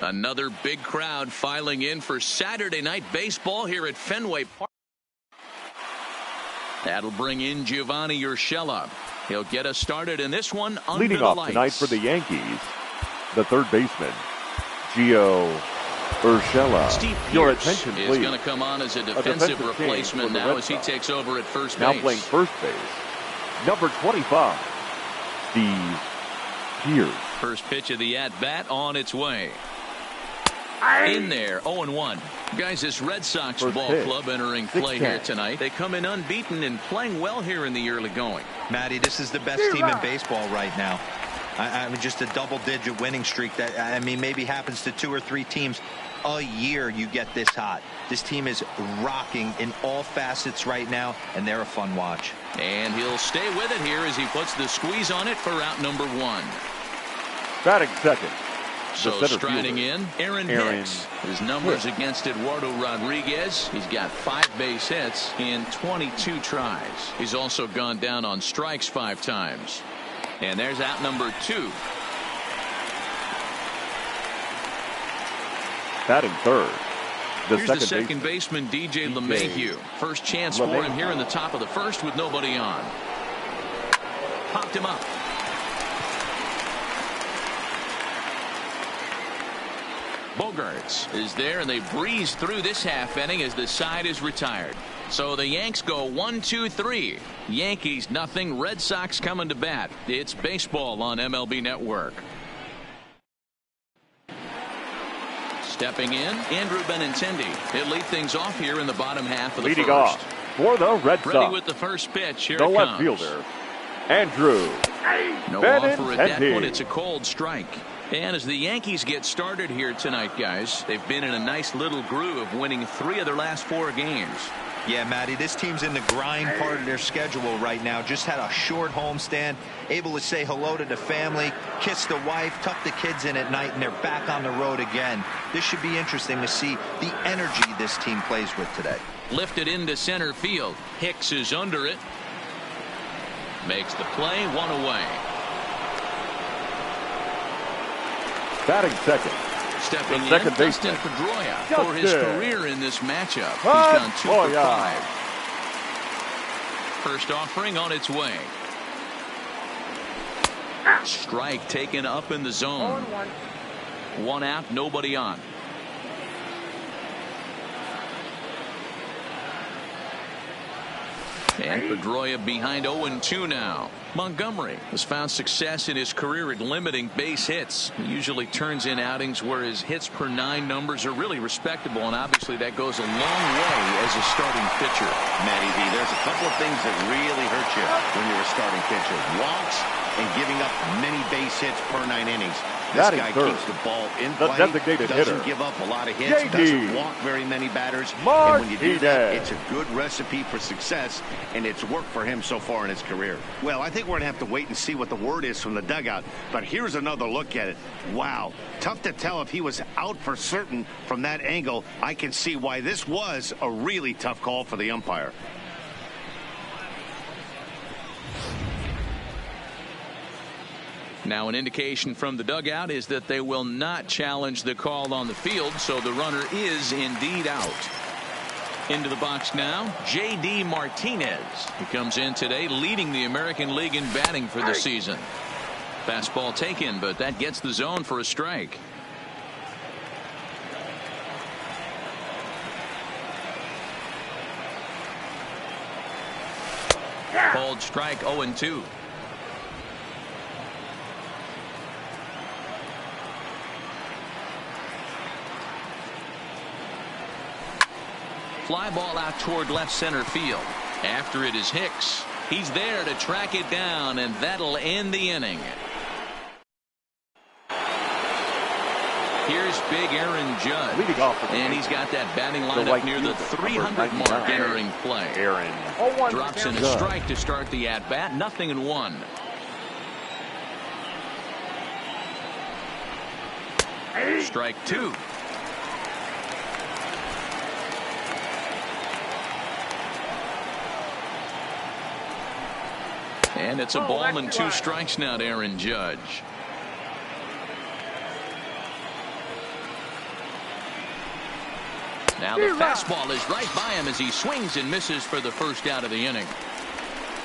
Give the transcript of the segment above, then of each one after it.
Another big crowd filing in for Saturday night baseball here at Fenway Park. That'll bring in Giovanni Urshela. He'll get us started in this one under Leading the off lights. tonight for the Yankees, the third baseman, Gio Urshela. Steve Your Pierce attention, is please. going to come on as a defensive replacement now as he takes over at first base. Now playing first base, number 25, Steve Pierce. First pitch of the at-bat on its way. In there, 0-1. Guys, this Red Sox ball club entering play here tonight. They come in unbeaten and playing well here in the early going. Matty, this is the best team in baseball right now. I mean, just a double-digit winning streak that, I mean, maybe happens to 2 or 3 teams a year you get this hot. This team is rocking in all facets right now, and they're a fun watch. And he'll stay with it here as he puts the squeeze on it for out number 1. Batting second. So striding in, Aaron Hicks. His numbers against Eduardo Rodriguez. He's got 5 base hits in 22 tries. He's also gone down on strikes 5 times. And there's out number 2. Batting third. Here's the second baseman, DJ LeMahieu. First chance for him here in the top of the first with nobody on. Popped him up. Bogarts is there, and they breeze through this half inning as the side is retired. So the Yanks go 1-2-3. Yankees nothing. Red Sox coming to bat. It's baseball on MLB Network. Stepping in, Andrew Benintendi. He'll lead things off here in the bottom half of the leading first. Off for the Red Sox. Ready with the first pitch. Here the it left comes. fielder, Andrew No Benintendi. offer at that one. It's a cold strike. And as the Yankees get started here tonight, guys, they've been in a nice little groove, winning 3 of their last 4 games. Yeah, Matty, this team's in the grind part of their schedule right now. Just had a short homestand, able to say hello to the family, kiss the wife, tuck the kids in at night, and they're back on the road again. This should be interesting to see the energy this team plays with today. Lifted into center field. Hicks is under it. Makes the play, 1 away. Batting second. Stepping in, second Dustin baseman, Pedroia for his career in this matchup. He's gone 2 for 5. First offering on its way. Strike taken up in the zone. 1 out, nobody on. And Pedroia behind 0-2 now. Montgomery has found success in his career at limiting base hits. He usually turns in outings where his hits per 9 numbers are really respectable, and obviously that goes a long way as a starting pitcher. Matty V, there's a couple of things that really hurt you when you're a starting pitcher. Walks and giving up many base hits per 9 innings. This guy keeps the ball in play, doesn't give up a lot of hits, doesn't walk very many batters. And when you do that, it's a good recipe for success, and it's worked for him so far in his career. Well, I think we're going to have to wait and see what the word is from the dugout. But here's another look at it. Wow. Tough to tell if he was out for certain from that angle. I can see why this was a really tough call for the umpire. Now an indication from the dugout is that they will not challenge the call on the field, so the runner is indeed out. Into the box now, J.D. Martinez. He comes in today leading the American League in batting for the season. Fastball taken, but that gets the zone for a strike. Called strike, 0-2. Fly ball out toward left center field. After it is Hicks. He's there to track it down, and that'll end the inning. Here's big Aaron Judge. Leading off and he's got that batting lineup near the 300 mark entering play. Aaron drops in a strike to start the at-bat. 0-1. Strike 2. And it's a ball and 2 strikes now to Aaron Judge. Now the fastball is right by him as he swings and misses for the first out of the inning.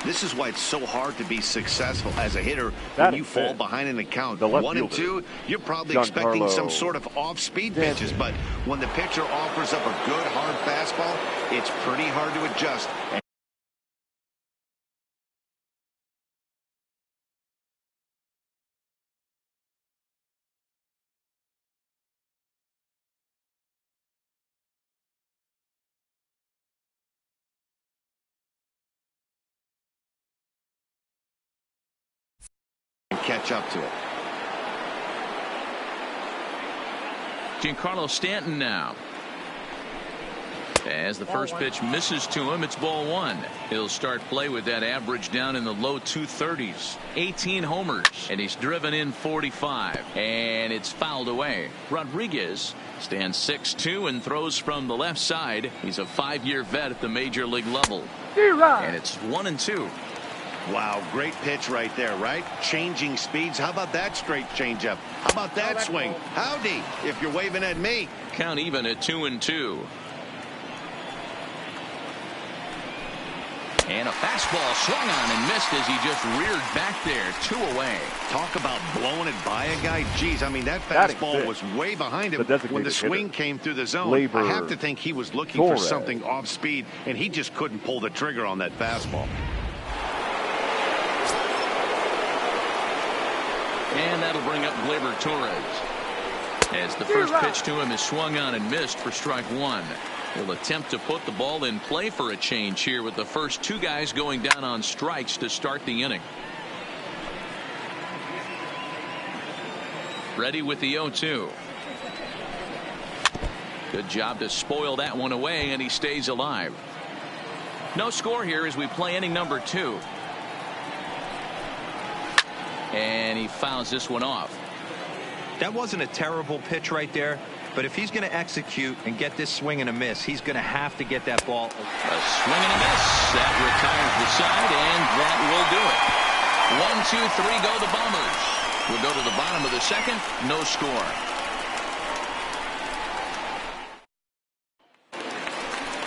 This is why it's so hard to be successful as a hitter when you fall behind in the count. 1-2, you're probably expecting some sort of off-speed pitches, but when the pitcher offers up a good hard fastball, it's pretty hard to adjust. Catch up to it. Giancarlo Stanton now. As the first pitch misses to him, it's ball one. He'll start play with that average down in the low 230s. 18 homers, and he's driven in 45. And it's fouled away. Rodriguez stands 6'2" and throws from the left side. He's a 5-year vet at the major league level. And it's 1-2. Wow, great pitch right there, right? Changing speeds. How about that straight changeup? How about that swing? Howdy, if you're waving at me. Count even at 2-2. And a fastball swung on and missed as he just reared back there. 2 away. Talk about blowing it by a guy. Geez, I mean, that fastball was way behind him when the swing came through the zone. I have to think he was looking for something off speed, and he just couldn't pull the trigger on that fastball. And that'll bring up Gleyber Torres. As the first pitch to him is swung on and missed for strike one. He'll attempt to put the ball in play for a change here with the first 2 guys going down on strikes to start the inning. Ready with the 0-2. Good job to spoil that one away, and he stays alive. No score here as we play inning number 2. And he fouls this one off. That wasn't a terrible pitch right there, but if he's going to execute and get this swing and a miss, he's going to have to get that ball. A swing and a miss. That retires the side, and that will do it. 1, 2, 3 go the Bombers. We'll go to the bottom of the second. No score.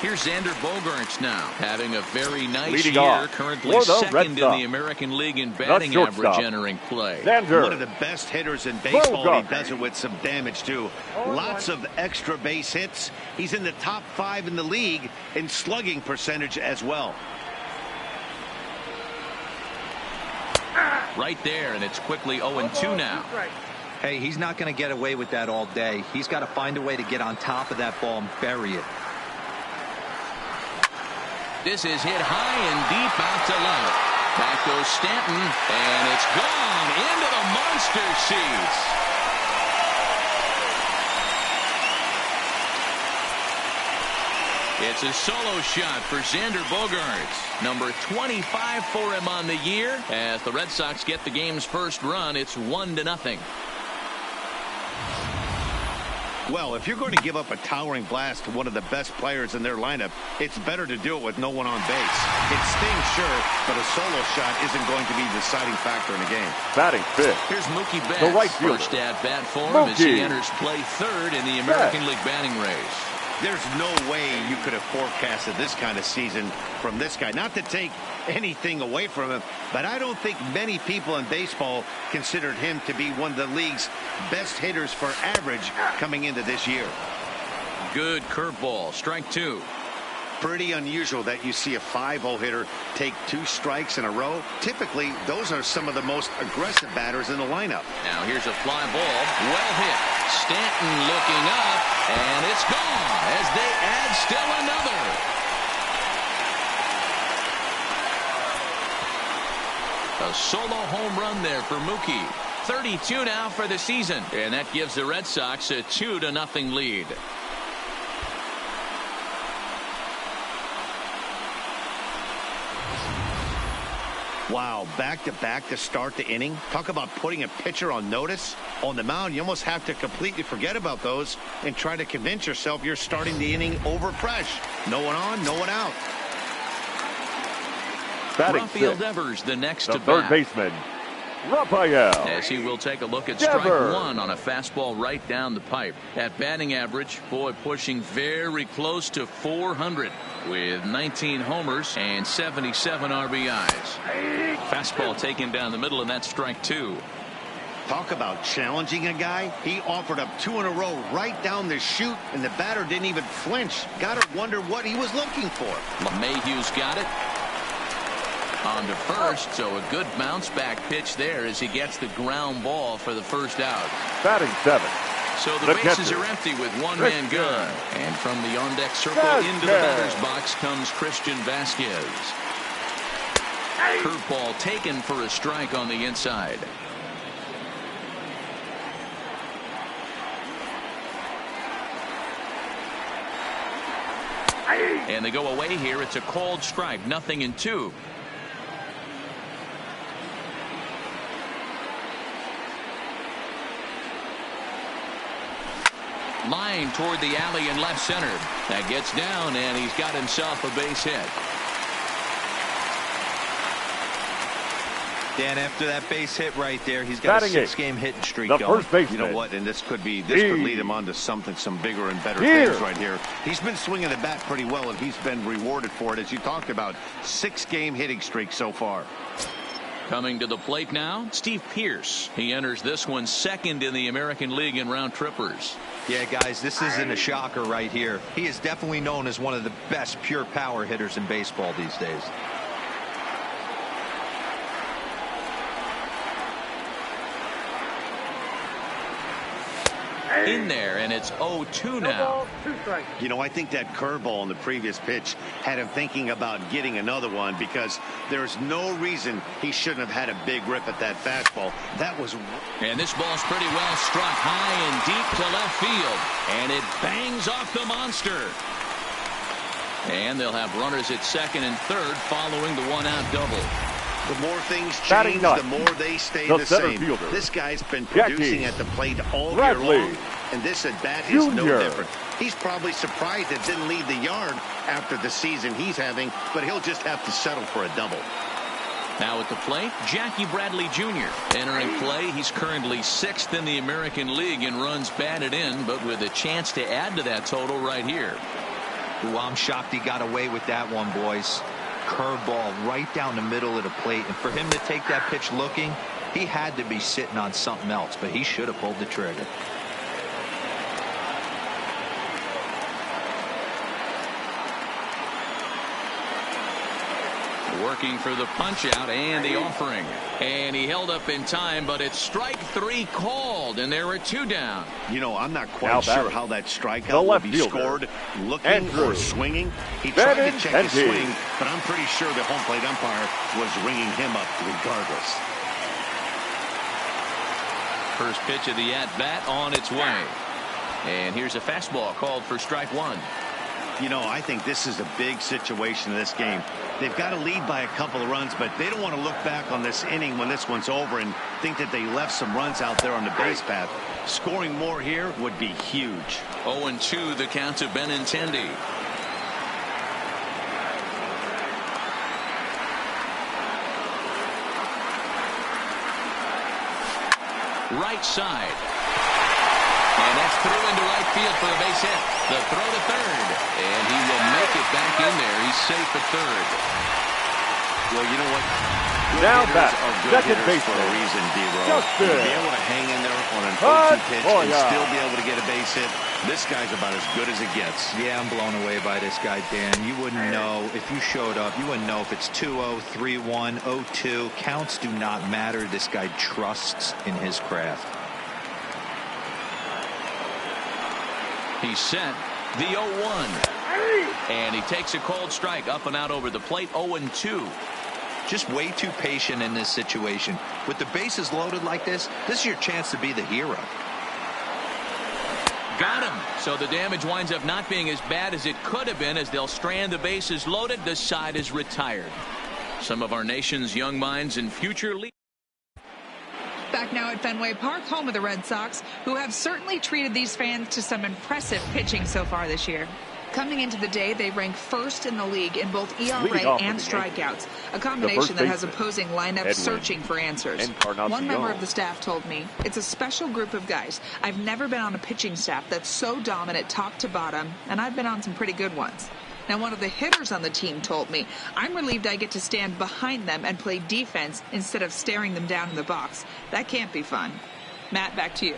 Here's Xander Bogaerts now, having a very nice year, currently second in the American League in batting average entering play. One of the best hitters in baseball, and he does it with some damage, too. Lots of extra base hits. He's in the top 5 in the league in slugging percentage as well. Right there, and it's quickly 0-2 now. Hey, he's not going to get away with that all day. He's got to find a way to get on top of that ball and bury it. This is hit high and deep out to left. Back goes Stanton, and it's gone into the monster seats. It's a solo shot for Xander Bogaerts. Number 25 for him on the year. As the Red Sox get the game's first run, it's 1-0. Well, if you're going to give up a towering blast to one of the best players in their lineup, it's better to do it with no one on base. It stings, sure, but a solo shot isn't going to be the deciding factor in the game. Batting fifth. Here's Mookie Betts, first at bat for him as he enters play third in the American League batting race. There's no way you could have forecasted this kind of season from this guy. Not to take anything away from him, but I don't think many people in baseball considered him to be one of the league's best hitters for average coming into this year. Good curveball, strike 2. Pretty unusual that you see a 5-0 hitter take 2 strikes in a row. Typically, those are some of the most aggressive batters in the lineup. Now here's a fly ball, well hit. Stanton looking up, and it's gone as they add still another. A solo home run there for Mookie. 32 now for the season, and that gives the Red Sox a 2-0 lead. Wow, back-to-back to start the inning. Talk about putting a pitcher on notice. On the mound, you almost have to completely forget about those and try to convince yourself you're starting the inning over fresh. No one on, no one out. Rafael Devers, the next to bat. Third baseman, Raphael. As he will take a look at strike one on a fastball right down the pipe. At batting average, boy, pushing very close to 400 with 19 homers and 77 RBIs. Fastball taken down the middle, and that's strike two. Talk about challenging a guy. He offered up 2 in a row right down the chute, and the batter didn't even flinch. Got to wonder what he was looking for. LeMahieu's got it. On to first, so a good bounce back pitch there as he gets the ground ball for the first out. Batting seventh. So the bases are empty with one man gone. And from the on-deck circle into the batter's box comes Christian Vasquez. Curveball taken for a strike on the inside. And they go away here. It's a called strike, 0-2. Line toward the alley in left center. That gets down, and he's got himself a base hit. Dan, after that base hit right there, he's got a 6-game hitting streak going. First baseman. You know what? And this could lead him on to some bigger and better things right here. He's been swinging the bat pretty well, and he's been rewarded for it, as you talked about. 6-game hitting streak so far. Coming to the plate now, Steve Pearce. He enters this one second in the American League in round trippers. Yeah, guys, this isn't a shocker right here. He is definitely known as one of the best pure power hitters in baseball these days. In there, and it's 0-2 now. You know, I think that curveball in the previous pitch had him thinking about getting another one, because there's no reason he shouldn't have had a big rip at that fastball. That was... And this ball's pretty well struck high and deep to left field, and it bangs off the monster. And they'll have runners at second and third following the one-out double. The more things change, the more they stay the same. Fielder. This guy's been producing at the plate all year long, and this at-bat is no different. He's probably surprised it didn't leave the yard after the season he's having, but he'll just have to settle for a double. Now at the plate, Jackie Bradley Jr. entering play. He's currently 6th in the American League in runs batted in, but with a chance to add to that total right here. Ooh, I'm shocked he got away with that one, boys. Curveball right down the middle of the plate, and for him to take that pitch looking, he had to be sitting on something else, but he should have pulled the trigger. Working for the punch out and the offering, and he held up in time, but it's strike 3 called, and there are 2 down. You know, I'm not quite sure how that strikeout will be scored, looking or swinging. He tried to check his swing, but I'm pretty sure the home plate umpire was ringing him up regardless. First pitch of the at-bat on its way, and here's a fastball called for strike 1. You know, I think this is a big situation in this game. They've got to lead by a couple of runs, but they don't want to look back on this inning when this one's over and think that they left some runs out there on the base path. Scoring more here would be huge. 0-2 the count to Benintendi. Right side. And that's through into right field for a base hit. The throw to third. And he will make it back in there. He's safe at third. Well, you know what? Now back, second base for a reason, D-Row. Justin. To be able to hang in there on an 0-2 pitch and still be able to get a base hit, this guy's about as good as it gets. Yeah, I'm blown away by this guy, Dan. You wouldn't know if you showed up. You wouldn't know if it's 2-0, 3-1, 0-2. Counts do not matter. This guy trusts in his craft. He's set. The 0-1. And he takes a cold strike up and out over the plate. 0-2. Just way too patient in this situation. With the bases loaded like this is your chance to be the hero. Got him. So the damage winds up not being as bad as it could have been, as they'll strand the bases loaded. The side is retired. Some of our nation's young minds and future leaders. Back now at Fenway Park, home of the Red Sox, who have certainly treated these fans to some impressive pitching so far this year. Coming into the day, they rank first in the league in both ERA and strikeouts, a combination that has opposing lineups searching for answers. One member of the staff told me, it's a special group of guys. I've never been on a pitching staff that's so dominant top to bottom, and I've been on some pretty good ones. Now, one of the hitters on the team told me, I'm relieved I get to stand behind them and play defense instead of staring them down in the box. That can't be fun. Matt, back to you.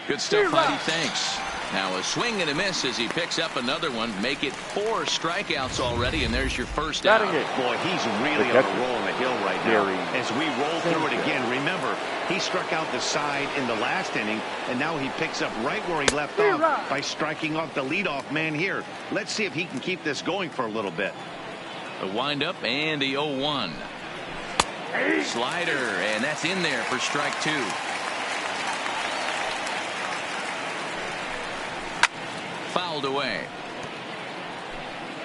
Good stuff, Heidi. Thanks. Now a swing and a miss as he picks up another one. Make it 4 strikeouts already, and there's your first out. Boy, he's really on a roll on the hill right now. As we roll through it again, remember, he struck out the side in the last inning, and now he picks up right where he left off by striking off the leadoff man here. Let's see if he can keep this going for a little bit. The windup and the 0-1. Slider, and that's in there for strike 2. Fouled away.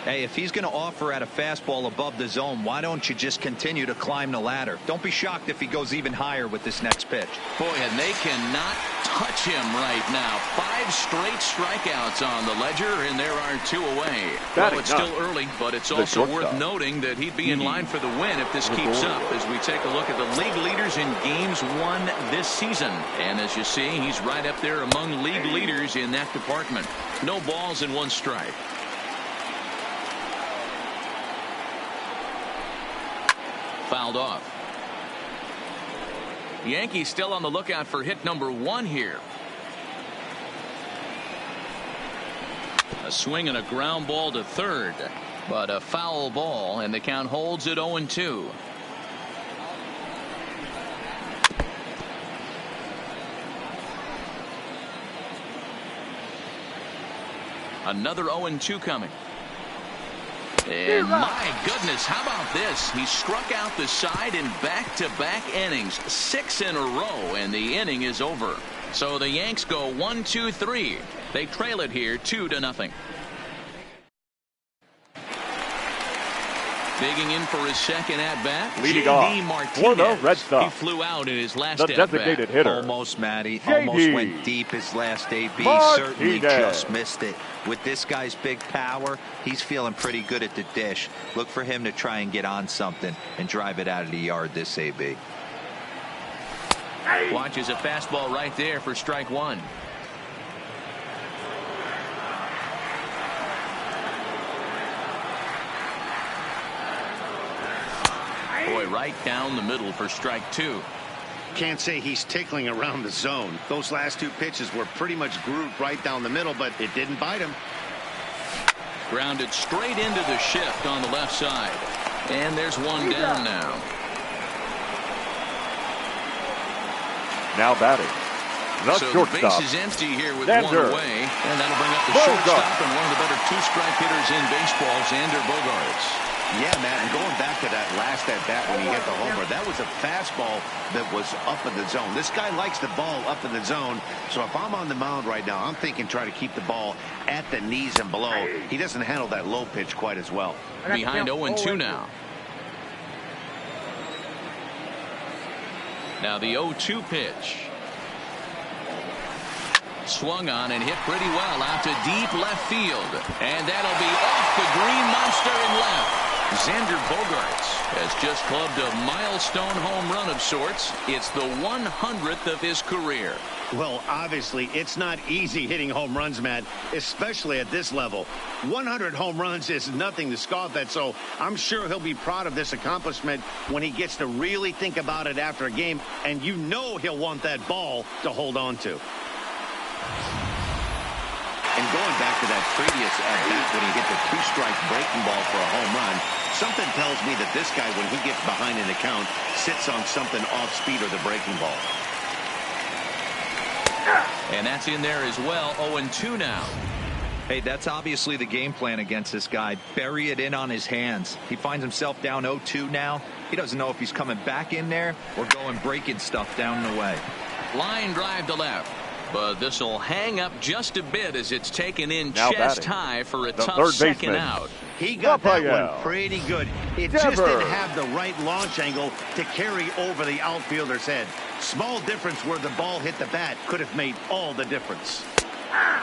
Hey, if he's going to offer at a fastball above the zone, why don't you just continue to climb the ladder? Don't be shocked if he goes even higher with this next pitch. Boy, and they cannot touch him right now. 5 straight strikeouts on the ledger, and there are 2 away. Well, it's still early, but it's also worth noting that he'd be in line for the win if this keeps up, as we take a look at the league leaders in games won this season. And as you see, he's right up there among league leaders in that department. No balls and 1 strike. Fouled off. Yankees still on the lookout for hit number 1 here. A swing and a ground ball to third, but a foul ball, and the count holds at 0-2. Another 0-2 coming. And my goodness, how about this? He struck out the side in back-to-back innings, 6 in a row, and the inning is over. So the Yanks go 1-2-3. They trail it here 2-0. Digging in for his second at-bat, J.D. Martinez. For the Red Sox. He flew out in his last at-bat. The designated hitter. Almost, Matty. Almost went deep his last AB. Certainly just missed it. With this guy's big power, he's feeling pretty good at the dish. Look for him to try and get on something and drive it out of the yard this AB. Watches a fastball right there for strike 1. Boy, right down the middle for strike 2. Can't say he's tickling around the zone. Those last 2 pitches were pretty much grooved right down the middle, but it didn't bite him. Grounded straight into the shift on the left side. And there's 1 down now. Now batting. So the base is empty here with 1 away. And that'll bring up the shortstop and one of the better 2-strike hitters in baseball, Xander Bogaerts. Yeah, Matt, and going back to that last at-bat when he hit the homer, that was a fastball that was up in the zone. This guy likes the ball up in the zone, so if I'm on the mound right now, I'm thinking try to keep the ball at the knees and below. He doesn't handle that low pitch quite as well. Behind 0-2 now. Now the 0-2 pitch. Swung on and hit pretty well out to deep left field. And that'll be off the green monster and left. Xander Bogaerts has just clubbed a milestone home run of sorts. It's the 100th of his career. Well, obviously, it's not easy hitting home runs, Matt, especially at this level. 100 home runs is nothing to scoff at, so I'm sure he'll be proud of this accomplishment when he gets to really think about it after a game, and you know he'll want that ball to hold on to. And going back to that previous at-bat when he hit the 2-strike breaking ball for a home run, something tells me that this guy, when he gets behind in the count, sits on something off speed or the breaking ball. And that's in there as well. 0-2 now. Hey, that's obviously the game plan against this guy. Bury it in on his hands. He finds himself down 0-2 now. He doesn't know if he's coming back in there or going breaking stuff down the way. Line drive to left. But this will hang up just a bit as it's taken in now chest batting. high for a The tough third second baseman. out. He got that one pretty good. It just didn't have the right launch angle to carry over the outfielder's head. Small difference where the ball hit the bat could have made all the difference.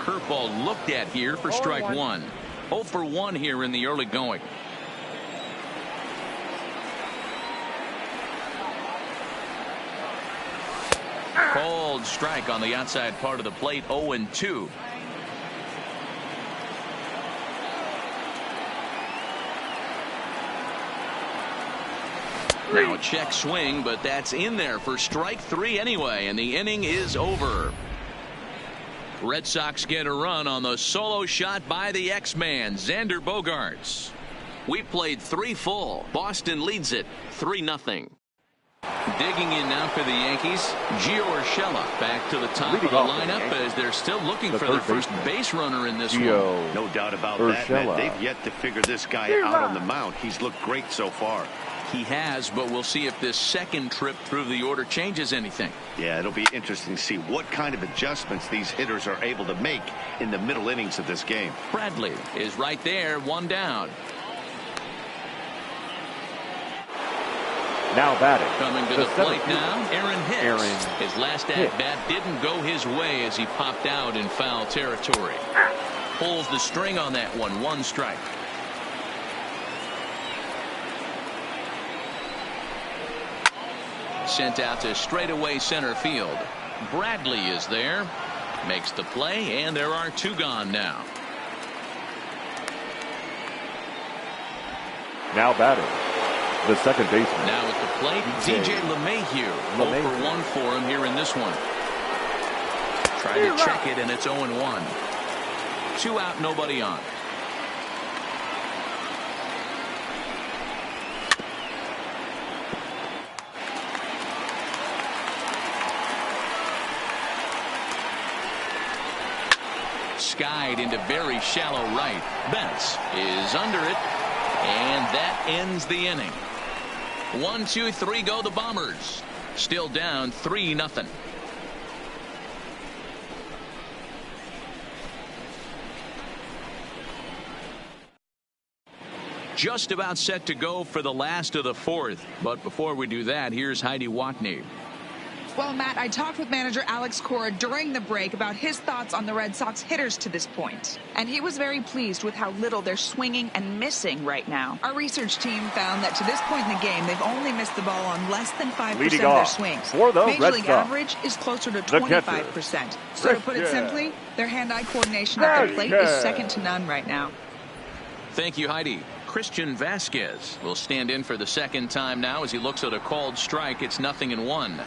Curveball looked at here for strike 1. 0 for 1 here in the early going. Cold strike on the outside part of the plate. 0-2. Now a check swing, but that's in there for strike 3 anyway, and the inning is over. Red Sox get a run on the solo shot by the X-Man, Xander Bogaerts. We played 3 full. Boston leads it 3-0. Digging in now for the Yankees, Gio Urshela back to the top of the lineup as they're still looking for the first base runner in this one. No doubt about that, man. They've yet to figure this guy out on the mound. He's looked great so far. He has, but we'll see if this second trip through the order changes anything. Yeah, it'll be interesting to see what kind of adjustments these hitters are able to make in the middle innings of this game. Bradley is right there, 1 down. Now batting. Coming to the plate now, Aaron Hicks. His last at-bat didn't go his way as he popped out in foul territory. Pulls the string on that one, 1 strike. Sent out to straightaway center field. Bradley is there. Makes the play, and there are 2 gone now. Now batting, the second baseman. Now at the plate, DJ LeMahieu. 0 for 1 for him here in this one. Tried to check it, and it's 0-1. 2 out, nobody on. Skied into very shallow right. Betts is under it, and that ends the inning. 1, 2, 3 go the Bombers. Still down 3-0. Just about set to go for the last of the 4th. But before we do that, here's Heidi Watney. Well, Matt, I talked with manager Alex Cora during the break about his thoughts on the Red Sox hitters to this point. And he was very pleased with how little they're swinging and missing right now. Our research team found that to this point in the game, they've only missed the ball on less than 5% of their swings. For the Major Red League Sox, average is closer to 25%. So to put it simply, their hand-eye coordination at the plate is second to none right now. Thank you, Heidi. Christian Vasquez will stand in for the second time now as he looks at a called strike. It's 0-1.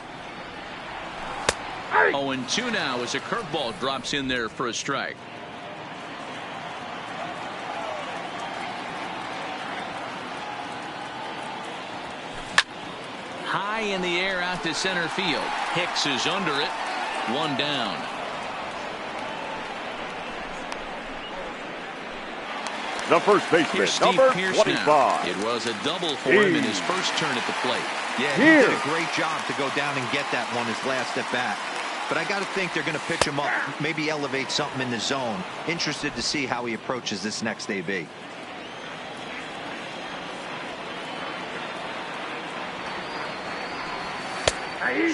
0-2 now as a curveball drops in there for a strike. High in the air out to center field. Hicks is under it. 1 down. The first baseman, number 25. It was a double for him in his first turn at the plate. Yeah, he did a great job to go down and get that one his last at bat. But I got to think they're going to pitch him up, maybe elevate something in the zone. Interested to see how he approaches this next AB.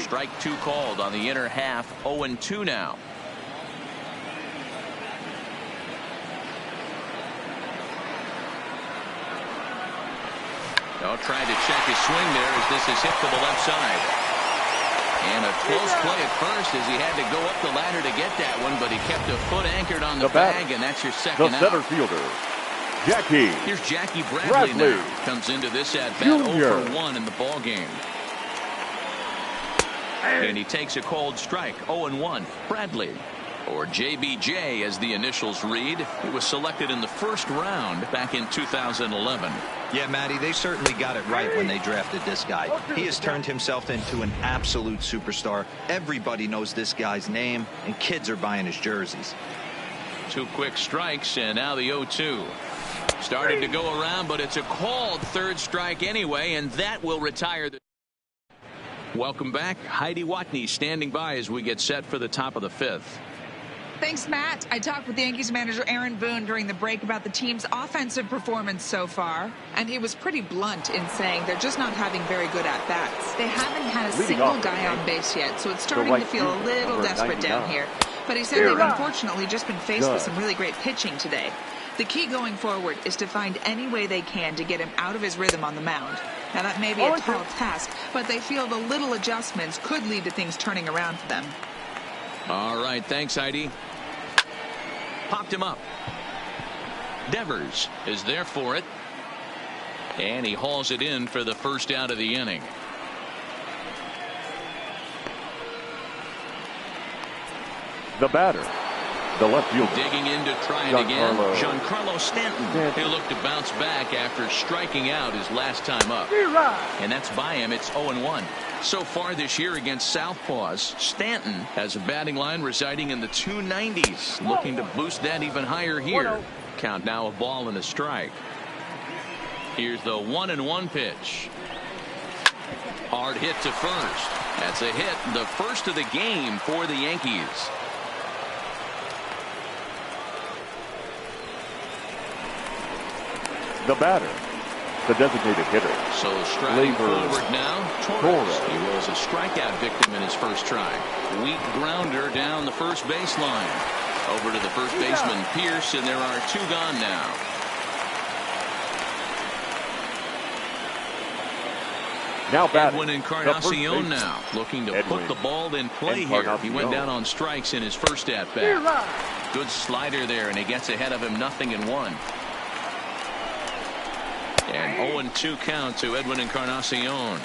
Strike 2 called on the inner half. 0-2 now. Tried to check his swing there as this is hit to the left side. And a close play at first as he had to go up the ladder to get that one, but he kept a foot anchored on the bag, and that's your second out. The center fielder, Jackie. Here's Jackie Bradley now. Comes into this at-bat 0 for 1 in the ball game. And he takes a called strike. 0-1. Bradley, or JBJ as the initials read. He was selected in the first round back in 2011. Yeah, Matty, they certainly got it right when they drafted this guy. He has turned himself into an absolute superstar. Everybody knows this guy's name, and kids are buying his jerseys. 2 quick strikes, and now the 0-2. Started to go around, but it's a called third strike anyway, and that will retire the... Welcome back. Heidi Watney standing by as we get set for the top of the 5th. Thanks, Matt. I talked with Yankees manager Aaron Boone during the break about the team's offensive performance so far, and he was pretty blunt in saying they're just not having very good at-bats. They haven't had a single guy on base yet, so it's starting to feel a little desperate down here. But he said they've unfortunately just been faced with some really great pitching today. The key going forward is to find any way they can to get him out of his rhythm on the mound. Now, that may be a tall task, but they feel the little adjustments could lead to things turning around for them. All right, thanks, Heidi. Popped him up. Devers is there for it. And he hauls it in for the first out of the inning. The batter, the left fielder. Digging in to try it again. Giancarlo Stanton. He'll look to bounce back after striking out his last time up. And that's by him. It's 0-1. So far this year against Southpaws, Stanton has a batting line residing in the 290s. Looking to boost that even higher here. Count now a ball and a strike. Here's the 1-1 pitch. Hard hit to first. That's a hit, the first of the game for the Yankees. The batter, the designated hitter. So striding forward now, Torres. He was a strikeout victim in his first try. Weak grounder down the first baseline. Over to the first baseman, Pierce, and there are two gone now. Now batting, Edwin Encarnacion now looking to put the ball in play here. He went down on strikes in his first at bat. Good slider there, and he gets ahead of him 0-1. And 0-2 count to Edwin Encarnacion.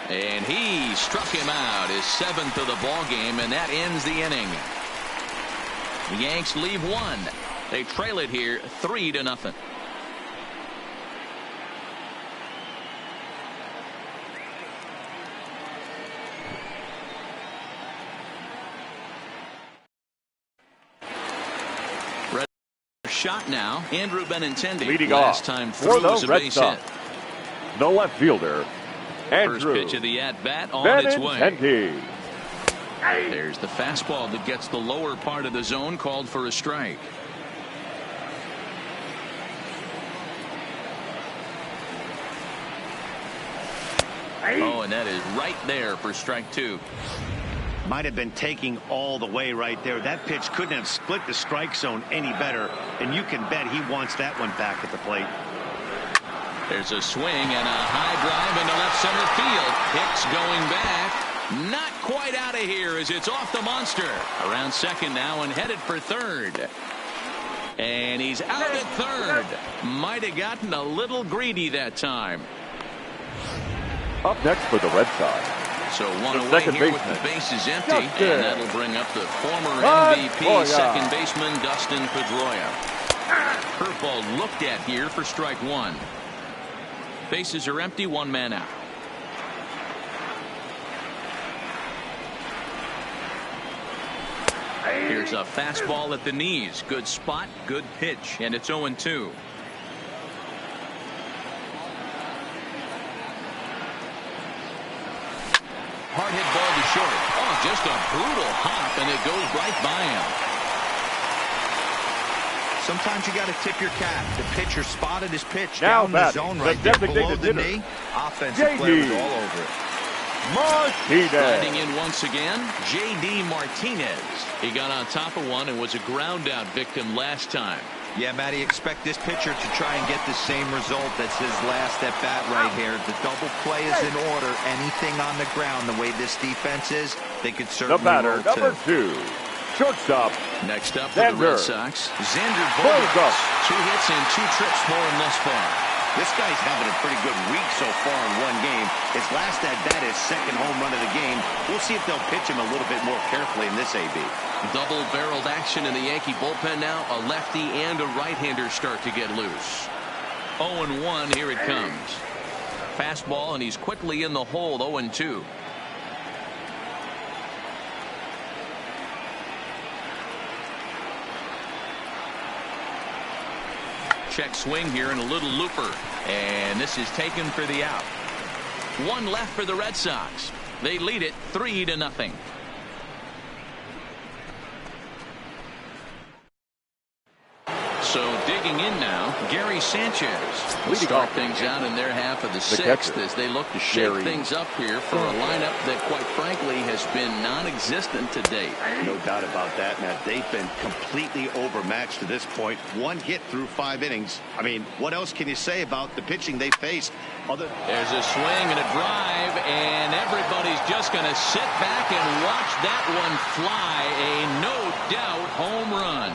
And he struck him out, his 7th of the ball game, and that ends the inning. The Yanks leave one. They trail it here 3-0. Red shot now. Andrew Benintendi leading last off time through was a base hit. The left fielder, Andrew. First pitch of the at bat on its way. Benintendi. There's the fastball that gets the lower part of the zone, called for a strike. Oh, and that is right there for strike 2. Might have been taking all the way right there. That pitch couldn't have split the strike zone any better, and you can bet he wants that one back at the plate. There's a swing and a high drive into left center field. Hicks going back. Not quite out of here as it's off the monster. Around second now and headed for third. And he's out at third. Might have gotten a little greedy that time. Up next for the Red Sox. So one away here with the bases empty, and that'll bring up the former MVP second baseman Dustin Pedroia. Curveball looked at here for strike 1. Bases are empty, one man out. Here's a fastball at the knees. Good spot, good pitch, and it's 0-2. Hard hit ball to short. Oh, just a brutal hop, and it goes right by him. Sometimes you got to tip your cap. The pitcher spotted his pitch now down the zone right there below the knee. Offensive player was all over it. Martinez. Sliding in once again, J.D. Martinez. He got on top of one and was a ground out victim last time. Yeah, Matty, expect this pitcher to try and get the same result as his last at bat right here. The double play is in order. Anything on the ground, the way this defense is, they could certainly the batter, number 2, shortstop. Next up for the Red Sox, Xander Bogaerts. 2 hits and 2 trips for him thus far. This guy's having a pretty good week so far in one game. His last at bat is second home run of the game. We'll see if they'll pitch him a little bit more carefully in this AB. Double-barreled action in the Yankee bullpen now. A lefty and a right-hander start to get loose. 0-1, here it comes. Fastball, and he's quickly in the hole. 0-2. Check swing here and a little looper, and this is taken for the out. 1 left for the Red Sox. They lead it 3-0. So digging Checking in now, Gary Sanchez will start things out in their half of the sixth as they look to shake things up here for a lineup that, quite frankly, has been non-existent to date. No doubt about that, Matt. They've been completely overmatched to this point. One hit through 5 innings. I mean, what else can you say about the pitching they faced? There's a swing and a drive, and everybody's just going to sit back and watch that one fly. A no-doubt home run.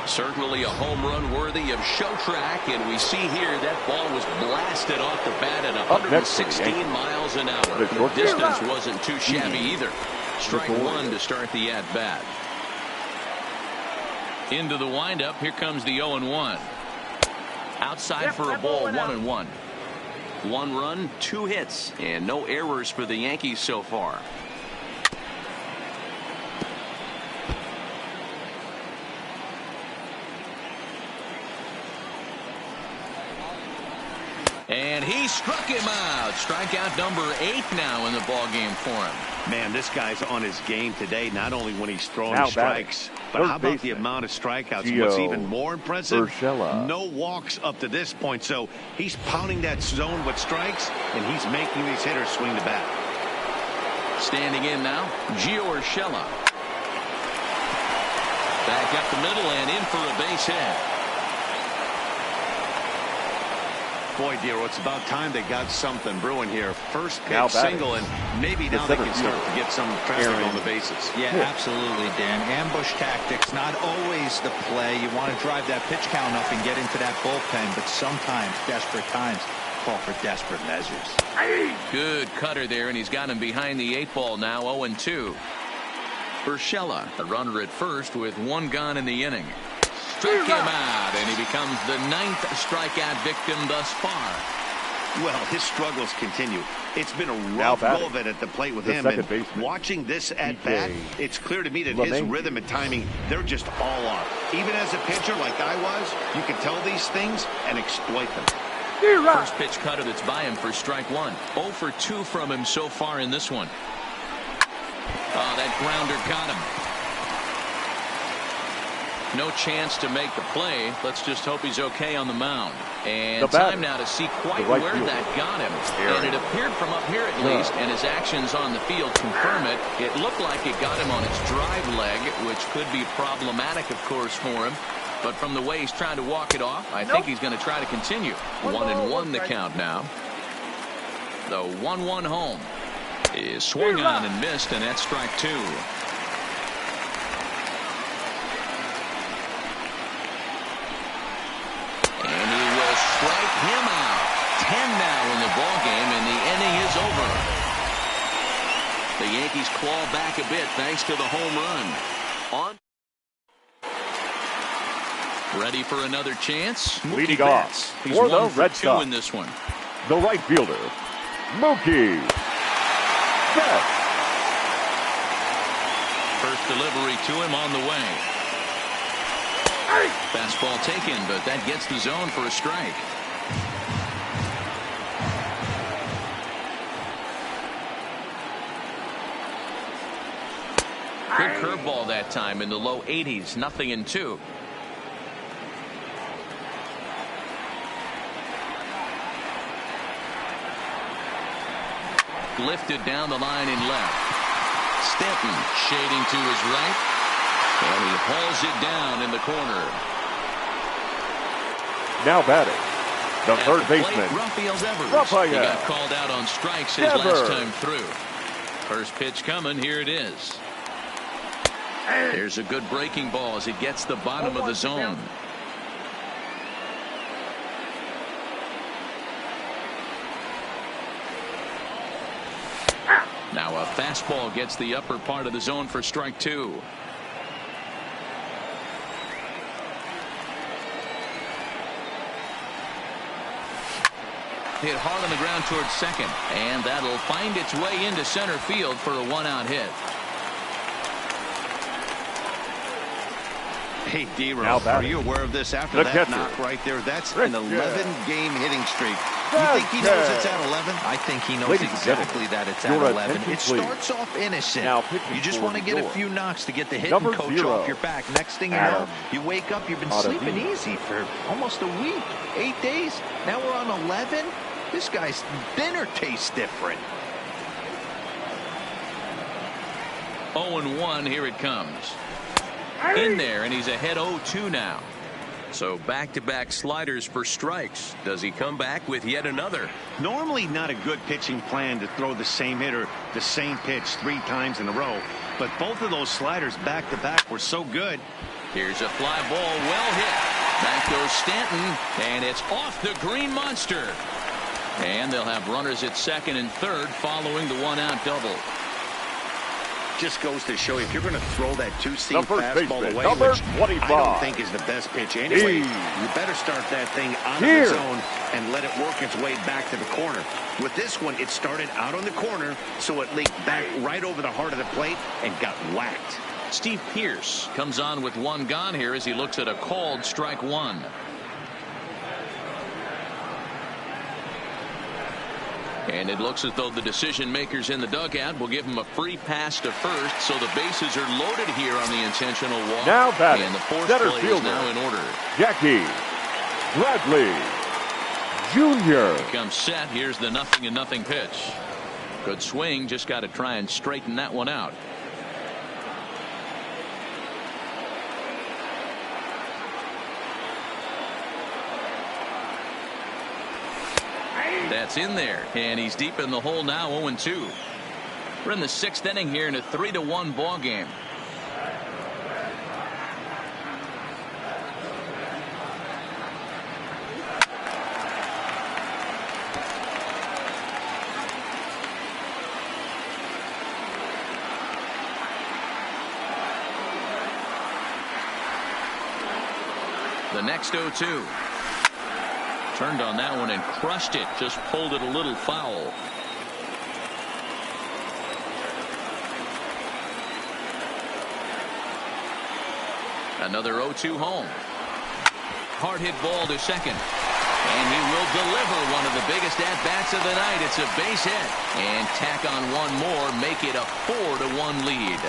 Certainly a home run worthy of show track, and we see here that ball was blasted off the bat at 116 miles an hour. The distance wasn't too shabby either. Strike one to start the at-bat. Into the windup, here comes the 0-1. Outside for a ball, 1-1. 1 run, 2 hits, and no errors for the Yankees so far. And he struck him out. Strikeout number 8 now in the ball game for him. Man, this guy's on his game today, not only when he's throwing strikes, but how about the amount of strikeouts? What's even more impressive, no walks up to this point. So he's pounding that zone with strikes, and he's making these hitters swing the bat. Standing in now, Gio Urshela. Back up the middle and in for a base hit. Boy, Dero, it's about time they got something brewing here. First pitch single, and maybe now they can start to get some traffic on the bases. Yeah, absolutely, Dan. Ambush tactics, not always the play. You want to drive that pitch count up and get into that bullpen, but sometimes desperate times call for desperate measures. Good cutter there, and he's got him behind the 8 ball now, 0-2. Urshela, a runner at first with 1 gone in the inning. Struck him out, and he becomes the 9th strikeout victim thus far. Well, his struggles continue. It's been a rough go of it at the plate with him. And watching this at bat, it's clear to me that his rhythm and timing, they're just all off. Even as a pitcher like I was, you can tell these things and exploit them. First pitch cutter that's by him for strike 1. 0 for 2 from him so far in this one. Oh, that grounder got him. No chance to make the play. Let's just hope he's okay on the mound. And time now to see quite where that got him. And it appeared from up here at least, and his actions on the field confirm it. It looked like it got him on his drive leg, which could be problematic, of course, for him. But from the way he's trying to walk it off, I think he's going to try to continue. 1-1 the count now. The 1-1 home is swung on and missed, and that's strike 2. And he will strike him out. 10 now in the ball game, and the inning is over. The Yankees claw back a bit thanks to the home run. Ready for another chance. Leading off He's 1 for 2 in this one. The right fielder, Mookie Betts. First delivery to him on the way. Fastball taken, but that gets the zone for a strike. Good curveball that time in the low 80s. 0-2. Lifted down the line in left. Stanton shading to his right. And he hauls it down in the corner. Now batting, the third baseman, Rafael. He got called out on strikes his last time through. First pitch coming. Here it is. There's a good breaking ball as he gets the bottom of the zone. Now a fastball gets the upper part of the zone for strike 2. Hit hard on the ground towards second, and that'll find its way into center field for a 1-out hit. Hey, D-Row, are you aware of this? After that knock right there, that's an 11-game hitting streak You think he knows it's at 11? I think he knows exactly that it's at 11. It starts off innocent. You just want to get a few knocks to get the hitting coach off your back. Next thing you know, you wake up, you've been sleeping easy for almost a week, 8 days. Now we're on 11. This guy's dinner tastes different. 0-1, here it comes. In there, and he's ahead 0-2 now. So back-to-back sliders for strikes. Does he come back with yet another? Normally not a good pitching plan to throw the same hitter the same pitch 3 times in a row. But both of those sliders back-to-back were so good. Here's a fly ball, well hit. Back goes Stanton, and it's off the green monster. And they'll have runners at second and third following the 1-out double. Just goes to show you, if you're going to throw that 2-seam fastball away, number which 25. I don't think is the best pitch anyway, you better start that thing out of the zone and let it work its way back to the corner. With this one, it started out on the corner, so it leaked back right over the heart of the plate and got whacked. Steve Pearce comes on with 1 gone here as he looks at a called strike 1. And it looks as though the decision makers in the dugout will give him a free pass to first, so the bases are loaded here on the intentional walk. Now batting, and the fourth center play fielder, is now in order. Jackie Bradley Jr. He comes set. Here's the 0-0 pitch. Good swing. Just got to try and straighten that one out. That's in there, and he's deep in the hole now, 0-2. We're in the 6th inning here in a 3-1 ball game. The next 0-2. Turned on that one and crushed it. Just pulled it a little foul. Another 0-2 home. Hard hit ball to second. And he will deliver one of the biggest at-bats of the night. It's a base hit. And tack on one more, make it a 4-1 lead.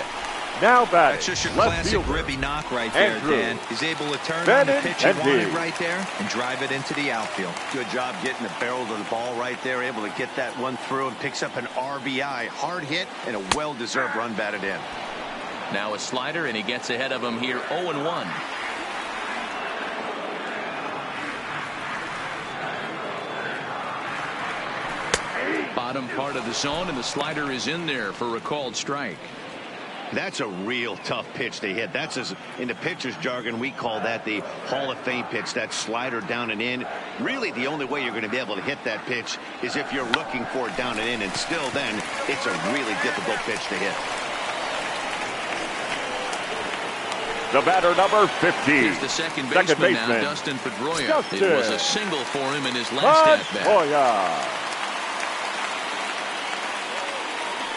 Now batting. That's just your classic ribby knock right there, Dan. He's able to turn on the pitch he wanted right there and drive it into the outfield. Good job getting the barrel of the ball right there, able to get that one through and picks up an RBI. Hard hit and a well-deserved run batted in. Now a slider, and he gets ahead of him here 0-1. Bottom part of the zone, and the slider is in there for a called strike. That's a real tough pitch to hit. That's, in the pitcher's jargon, we call that the Hall of Fame pitch, that slider down and in. Really, the only way you're going to be able to hit that pitch is if you're looking for it down and in, and still then, it's a really difficult pitch to hit. The batter, number 50. Here's the second baseman now, Dustin Pedroia. It was a single for him in his last at-bat.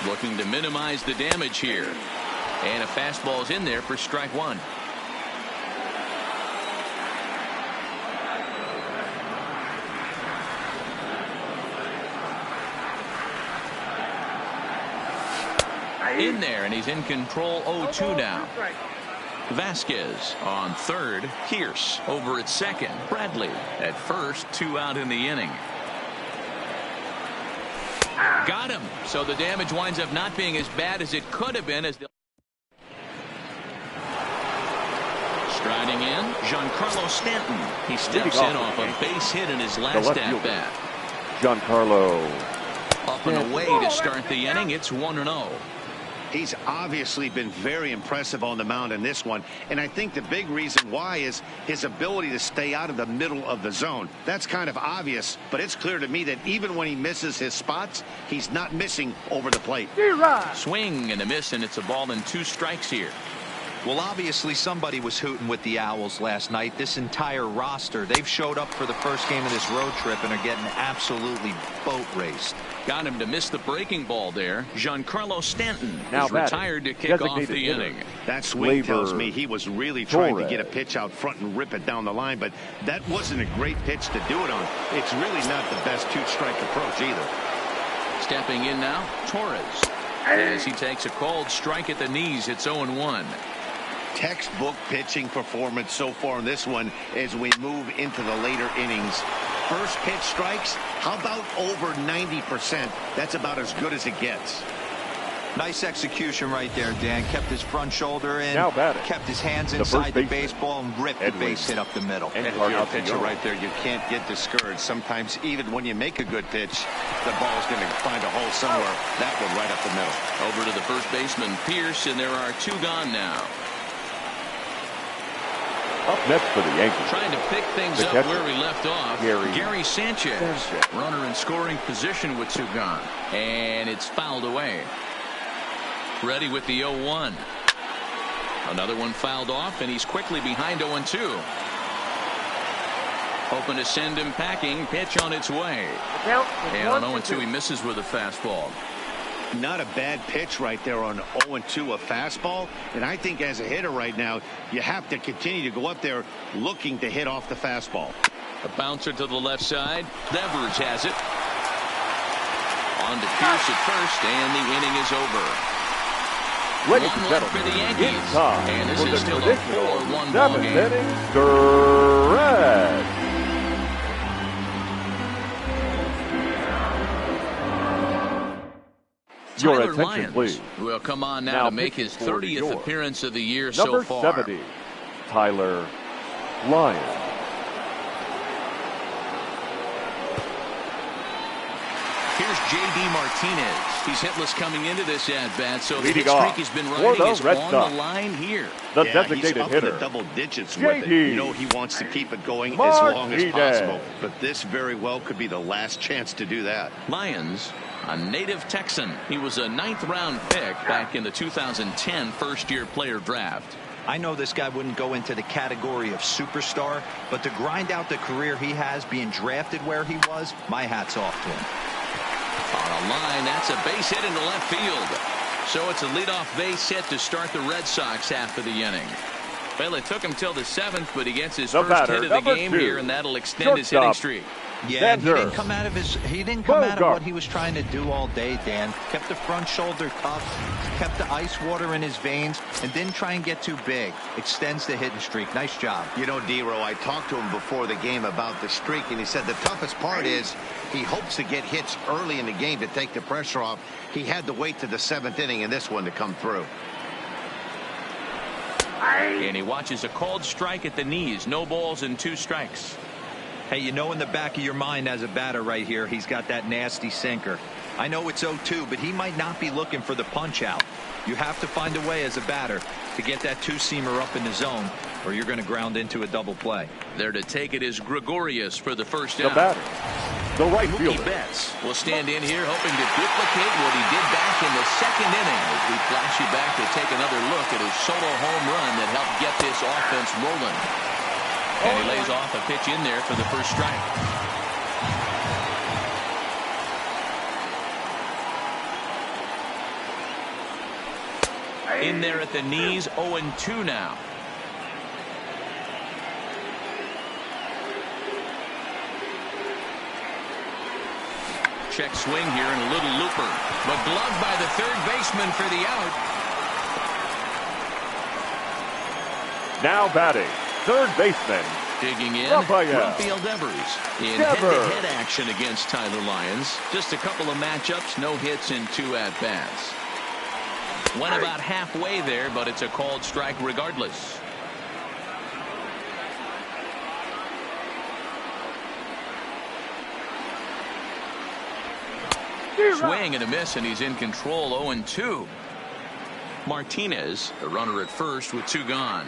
Looking to minimize the damage here. And a fastball's in there for strike 1. In there, and he's in control 0-2 now. Vasquez on third. Pierce over at second. Bradley at first. 2 out in the inning. Got him. So the damage winds up not being as bad as it could have been. Striding in, Giancarlo Stanton. He steps in off a base hit in his last at-bat. Giancarlo. Up and away to start the inning. It's 1-0. He's obviously been very impressive on the mound in this one, and I think the big reason why is his ability to stay out of the middle of the zone. That's kind of obvious, but it's clear to me that even when he misses his spots, he's not missing over the plate. Swing and a miss, and it's a ball and 2 strikes here. Well, obviously somebody was hooting with the Owls last night. This entire roster, they've showed up for the first game of this road trip and are getting absolutely boat raced. Got him to miss the breaking ball there. Giancarlo Stanton now is retired to kick off the inning. That swing tells me he was really trying to get a pitch out front and rip it down the line, but that wasn't a great pitch to do it on. It's really not the best two-strike approach either. Stepping in now, Torres. As he takes a called strike at the knees, it's 0-1. Textbook pitching performance so far in this one as we move into the later innings. First pitch strikes, how about over 90%? That's about as good as it gets. Nice execution right there, Dan. Kept his front shoulder in, kept his hands inside the baseball, and ripped the base hit up the middle. And if you're a pitcher right there, you can't get discouraged. Sometimes even when you make a good pitch, the ball's going to find a hole somewhere. That one right up the middle. Over to the first baseman, Pierce, and there are 2 gone now. Up next for the Yankees. Trying to pick things up where we left off. Gary Sanchez. Runner in scoring position with 2 gone. And it's fouled away. Ready with the 0-1. Another one fouled off, and he's quickly behind 0-2. Hoping to send him packing. Pitch on its way. And on 0-2, he misses with a fastball. Not a bad pitch right there on 0-2, a fastball. And I think as a hitter right now, you have to continue to go up there looking to hit off the fastball. A bouncer to the left side. Devers has it. On to Pierce at first, and the inning is over. Ladies and gentlemen, for the Yankees. it's time and this for is the still a traditional 4-1 ball 7th game. inning stretch. Your Tyler attention, Lyons please. will come on now to make his 30th appearance of the year so far. Number 70, Tyler Lyons. Here's J.D. Martinez. He's hitless coming into this at-bat, so the hit Leading streak he's been riding is Red on Sox. the line here. The Yeah, designated he's up hitter, in the double digits with it. J.D. You know he wants to keep it going as long as Martinez. possible. But this very well could be the last chance to do that. Lyons, a native Texan. He was a 9th-round pick back in the 2010 first-year player draft. I know this guy wouldn't go into the category of superstar, but to grind out the career he has being drafted where he was, my hat's off to him. On a line, that's a base hit into left field. So it's a leadoff base hit to start the Red Sox half of the inning. Well, it took him till the 7th, but he gets his first hit of the game here, and that'll extend his hitting streak. Yeah, he didn't come out of what he was trying to do all day, Dan. Kept the front shoulder tough, kept the ice water in his veins, and didn't try and get too big. Extends the hitting streak. Nice job. You know, D-Row, I talked to him before the game about the streak, and he said the toughest part is he hopes to get hits early in the game to take the pressure off. He had to wait to the 7th inning in this one to come through. And he watches a called strike at the knees. No balls and 2 strikes. Hey, you know in the back of your mind as a batter right here, he's got that nasty sinker. I know it's 0-2, but he might not be looking for the punch out. You have to find a way as a batter to get that 2-seamer up in the zone, or you're going to ground into a double play. There to take it is Gregorius for the first out. The batter, the right Mookie fielder. Betts will stand in here hoping to duplicate what he did back in the 2nd inning as we flash you back to take another look at his solo home run that helped get this offense rolling. And he lays off a pitch in there for the first strike. In there at the knees, 0-2 now. Check swing here and a little looper. But gloved by the third baseman for the out. Now batting, third baseman, Digging in, Rafael Devers in head-to-head action against Tyler Lyons. Just a couple of matchups, no hits in 2 at-bats. Went about halfway there, but it's a called strike regardless. Swing and a miss, and he's in control, 0-2. Martinez, a runner at first with 2 gone.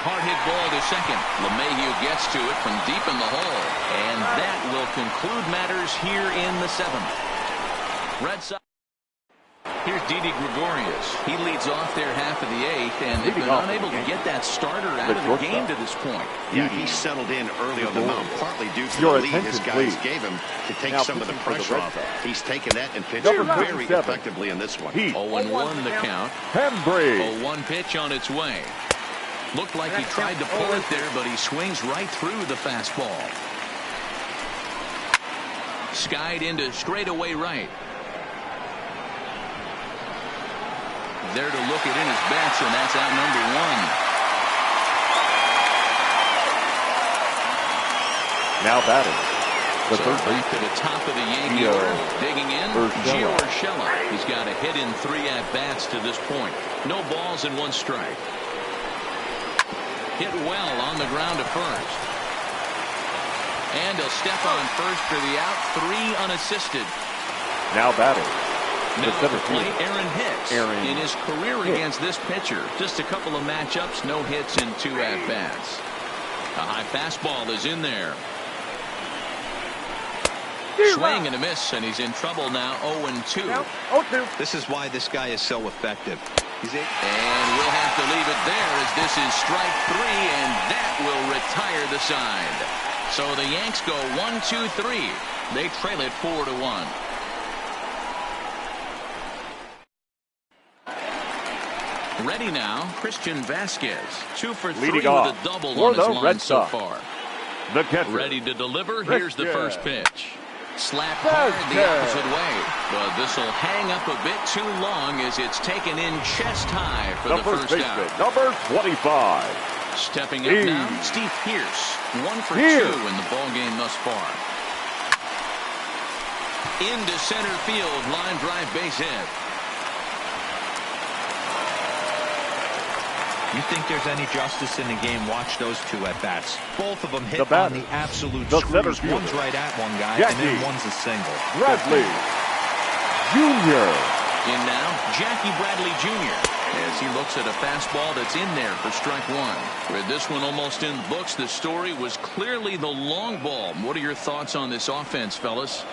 Hard hit ball to second. LeMahieu gets to it from deep in the hole. And that will conclude matters here in the 7th. Red Sox. Here's Didi Gregorius. He leads off their half of the eighth, and they've been unable to get that starter out of the game to this point. Yeah, he settled in early on the mound, partly due to the lead his guys gave him to take some of the pressure off. He's taken that and pitched very effectively in this one. 0-1 the count. Hembry. 0-1 pitch on its way. Looked like he tried to pull it there, but he swings right through the fastball. Skied into straightaway right. There to look it in his bets, and that's out number one. Now batting. The third back to the top of the Yankee order. Digging in, Gio Urshela. He's got a hit in 3 at-bats to this point. No balls and 1 strike. Hit well on the ground to first. And he'll step on first for the out. 3 unassisted. Now batting. Now at the plate, Aaron Hicks. In his career against this pitcher, just a couple of matchups, no hits in 2 at-bats. A high fastball is in there. Swing and a miss, and he's in trouble now. 0-2. This is why this guy is so effective. And we'll have to leave it there, as this is strike 3, and that will retire the side. So the Yanks go 1-2-3. They trail it 4-1. Ready now, Christian Vasquez. 2 for 3 with a double on his line so far. Ready to deliver. Here's the first pitch. Slap hard the opposite way. But this will hang up a bit too long as it's taken in chest high for the first out. Number 25. Stepping up now, Steve Pearce. 1 for 2 in the ballgame thus far. Into center field, line drive base hit. You think there's any justice in the game? Watch those 2 at-bats. Both of them hit on the absolute screws. One's right at one guy, and then one's a single. Bradley Jr. In now, Jackie Bradley Jr. as he looks at a fastball that's in there for strike 1. With this one almost in the books, the story was clearly the long ball. What are your thoughts on this offense, fellas?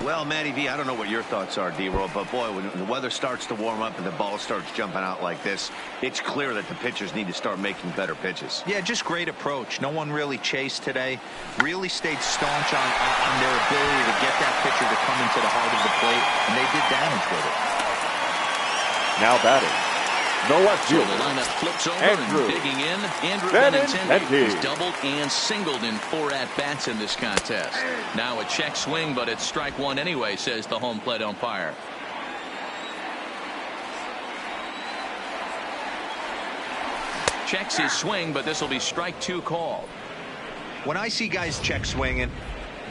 Well, Matty V, I don't know what your thoughts are, D-Roll, but boy, when the weather starts to warm up and the ball starts jumping out like this, it's clear that the pitchers need to start making better pitches. Yeah, just great approach. No one really chased today. Really stayed staunch on their ability to get that pitcher to come into the heart of the plate, and they did damage with it. Now batting. No left so field. the lineup flips over and digging in. Andrew Benintendi has doubled and singled in 4 at-bats in this contest. Now a check swing, but it's strike 1 anyway, says the home plate umpire. Checks his swing, but this will be strike 2 called. When I see guys check swinging,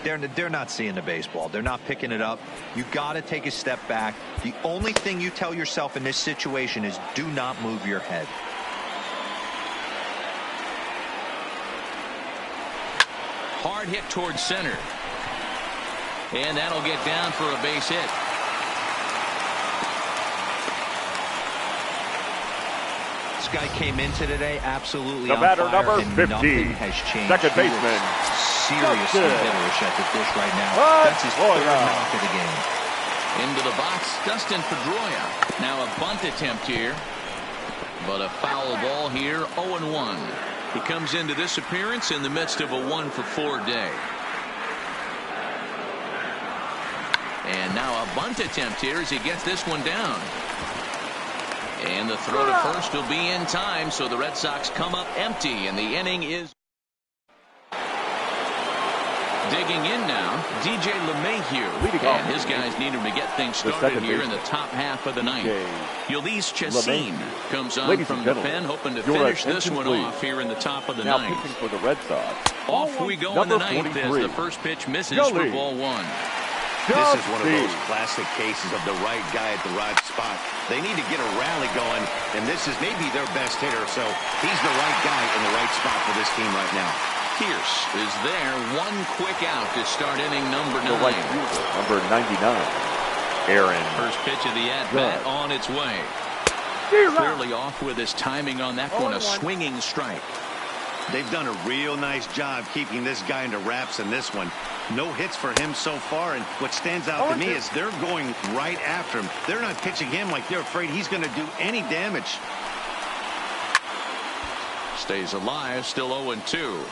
they're not seeing the baseball. They're not picking it up. You got to take a step back. The only thing you tell yourself in this situation is do not move your head. Hard hit towards center. And that'll get down for a base hit. This guy came into today absolutely the on batter, fire, number 50. Nothing has changed. Second baseman. Seriously hitterish at the dish right now. That's his 3rd knock of the game. Into the box, Dustin Pedroia. Now a bunt attempt here. But a foul ball here, 0-1. He comes into this appearance in the midst of a 1-for-4 day. And now a bunt attempt here as he gets this one down. And the throw to first will be in time, so the Red Sox come up empty, and the inning is... Digging in now, DJ LeMahieu, and his guys need him to get things started here in the top half of the ninth. Ulysses Chassin comes on from the pen, hoping to finish this one off here in the top of the ninth. Pitching for the Red Sox. Off we go in the ninth as the first pitch misses for ball 1. This is one of those classic cases of the right guy at the right spot. They need to get a rally going, and this is maybe their best hitter, so he's the right guy in the right spot for this team right now. Pierce is there. 1 quick out to start inning number 9. Number 99. Aaron. First pitch of the at-bat on its way. Clearly off with his timing on that one. A swinging strike. They've done a real nice job keeping this guy into wraps in this one. No hits for him so far, and what stands out to me is they're going right after him. They're not pitching him like they're afraid he's going to do any damage. Stays alive, still 0-2.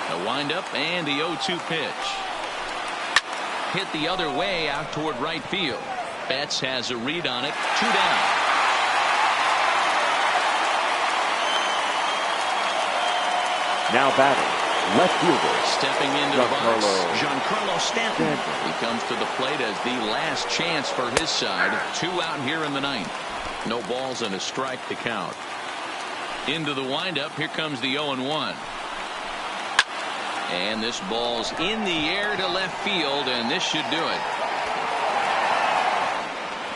The windup and the 0-2 pitch. Hit the other way out toward right field. Betts has a read on it. 2 down. Now batting, left fielder. Stepping into the box, Giancarlo Stanton. He comes to the plate as the last chance for his side. 2 out here in the 9th. No balls and a strike to count. Into the windup. Here comes the 0-1. And this ball's in the air to left field, and this should do it.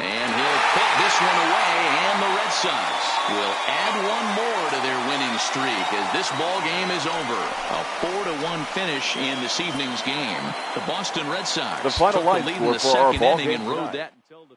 And he'll put this one away, and the Red Sox will add one more to their winning streak as this ball game is over. A 4-1 finish in this evening's game. The Boston Red Sox the final took the lead in the second inning and rode that until the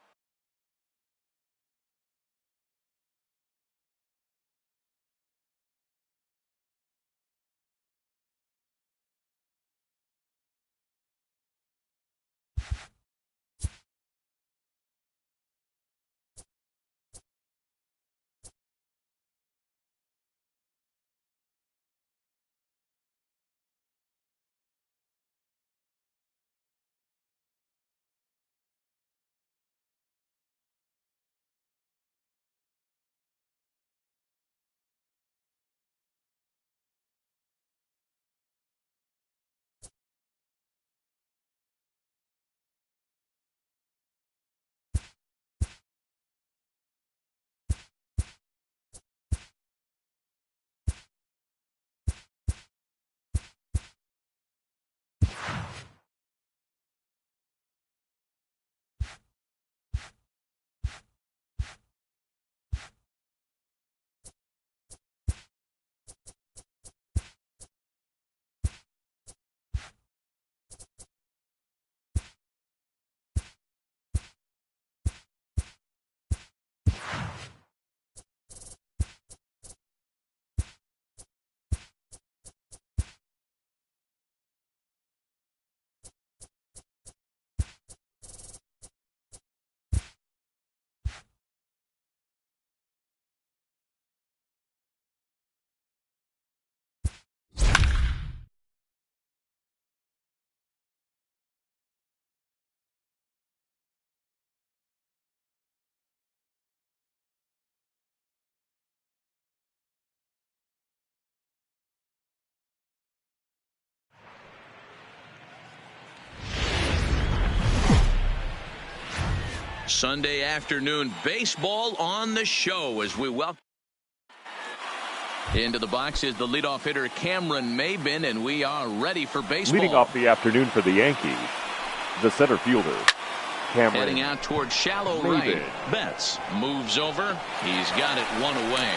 Sunday afternoon baseball on the show as we welcome into the box is the leadoff hitter Cameron Maybin, and we are ready for baseball. Leading off the afternoon for the Yankees, the center fielder Cameron. Heading out toward shallow right. Betts moves over. He's got it 1 away.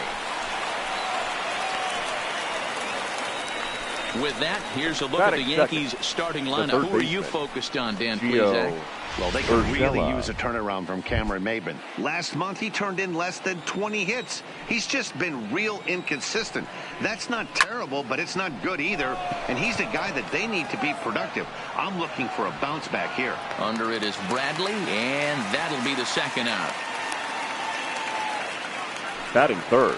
With that, here's a look at the Yankees starting lineup. Who are you focused on, Dan Plesac? Well, they could really use a turnaround from Cameron Maybin. Last month, he turned in less than 20 hits. He's just been real inconsistent. That's not terrible, but it's not good either. And he's the guy that they need to be productive. I'm looking for a bounce back here. Under it is Bradley, and that'll be the second out. Batting third.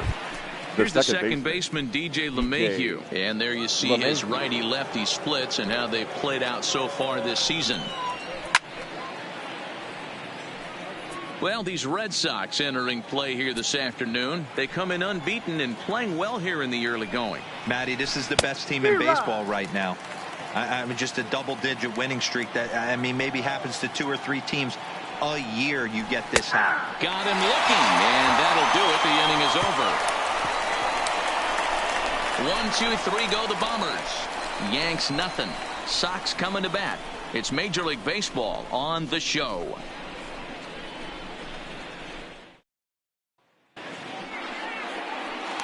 Here's the second baseman, DJ LeMahieu. And there you see his righty-lefty splits and how they've played out so far this season. Well, these Red Sox entering play here this afternoon. They come in unbeaten and playing well here in the early going. Matty, this is the best team in baseball right now. I mean, just a double-digit winning streak that, I mean, maybe happens to 2 or 3 teams a year. You get this happen. Got him looking, and that'll do it. The inning is over. 1, 2, 3 go the Bombers. Yanks nothing. Sox coming to bat. It's Major League Baseball on the show.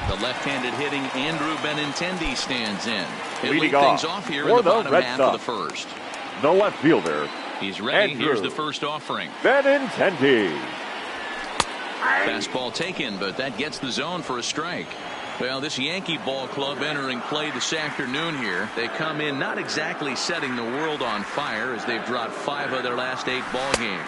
The left-handed hitting Andrew Benintendi stands in. He'll lead things off here in the bottom half of the first. The left fielder. He's ready. Here's the first offering. Benintendi. Fastball taken, but that gets the zone for a strike. Well, this Yankee ball club entering play this afternoon here. They come in not exactly setting the world on fire as they've dropped 5 of their last 8 ball games.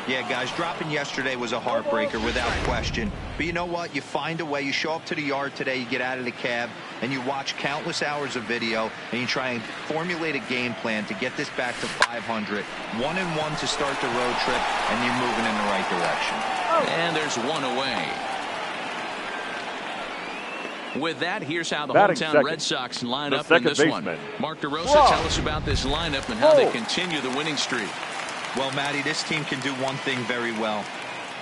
Yeah, guys, dropping yesterday was a heartbreaker without question. But you know what? You find a way. You show up to the yard today, you get out of the cab, and you watch countless hours of video, and you try and formulate a game plan to get this back to 500. 1-1 to start the road trip, and you're moving in the right direction. And there's 1 away. With that, here's how the Batting hometown second. Red Sox line The up in this baseman. one. Mark DeRosa, tell us about this lineup and how they continue the winning streak. Well, Matty, this team can do one thing very well.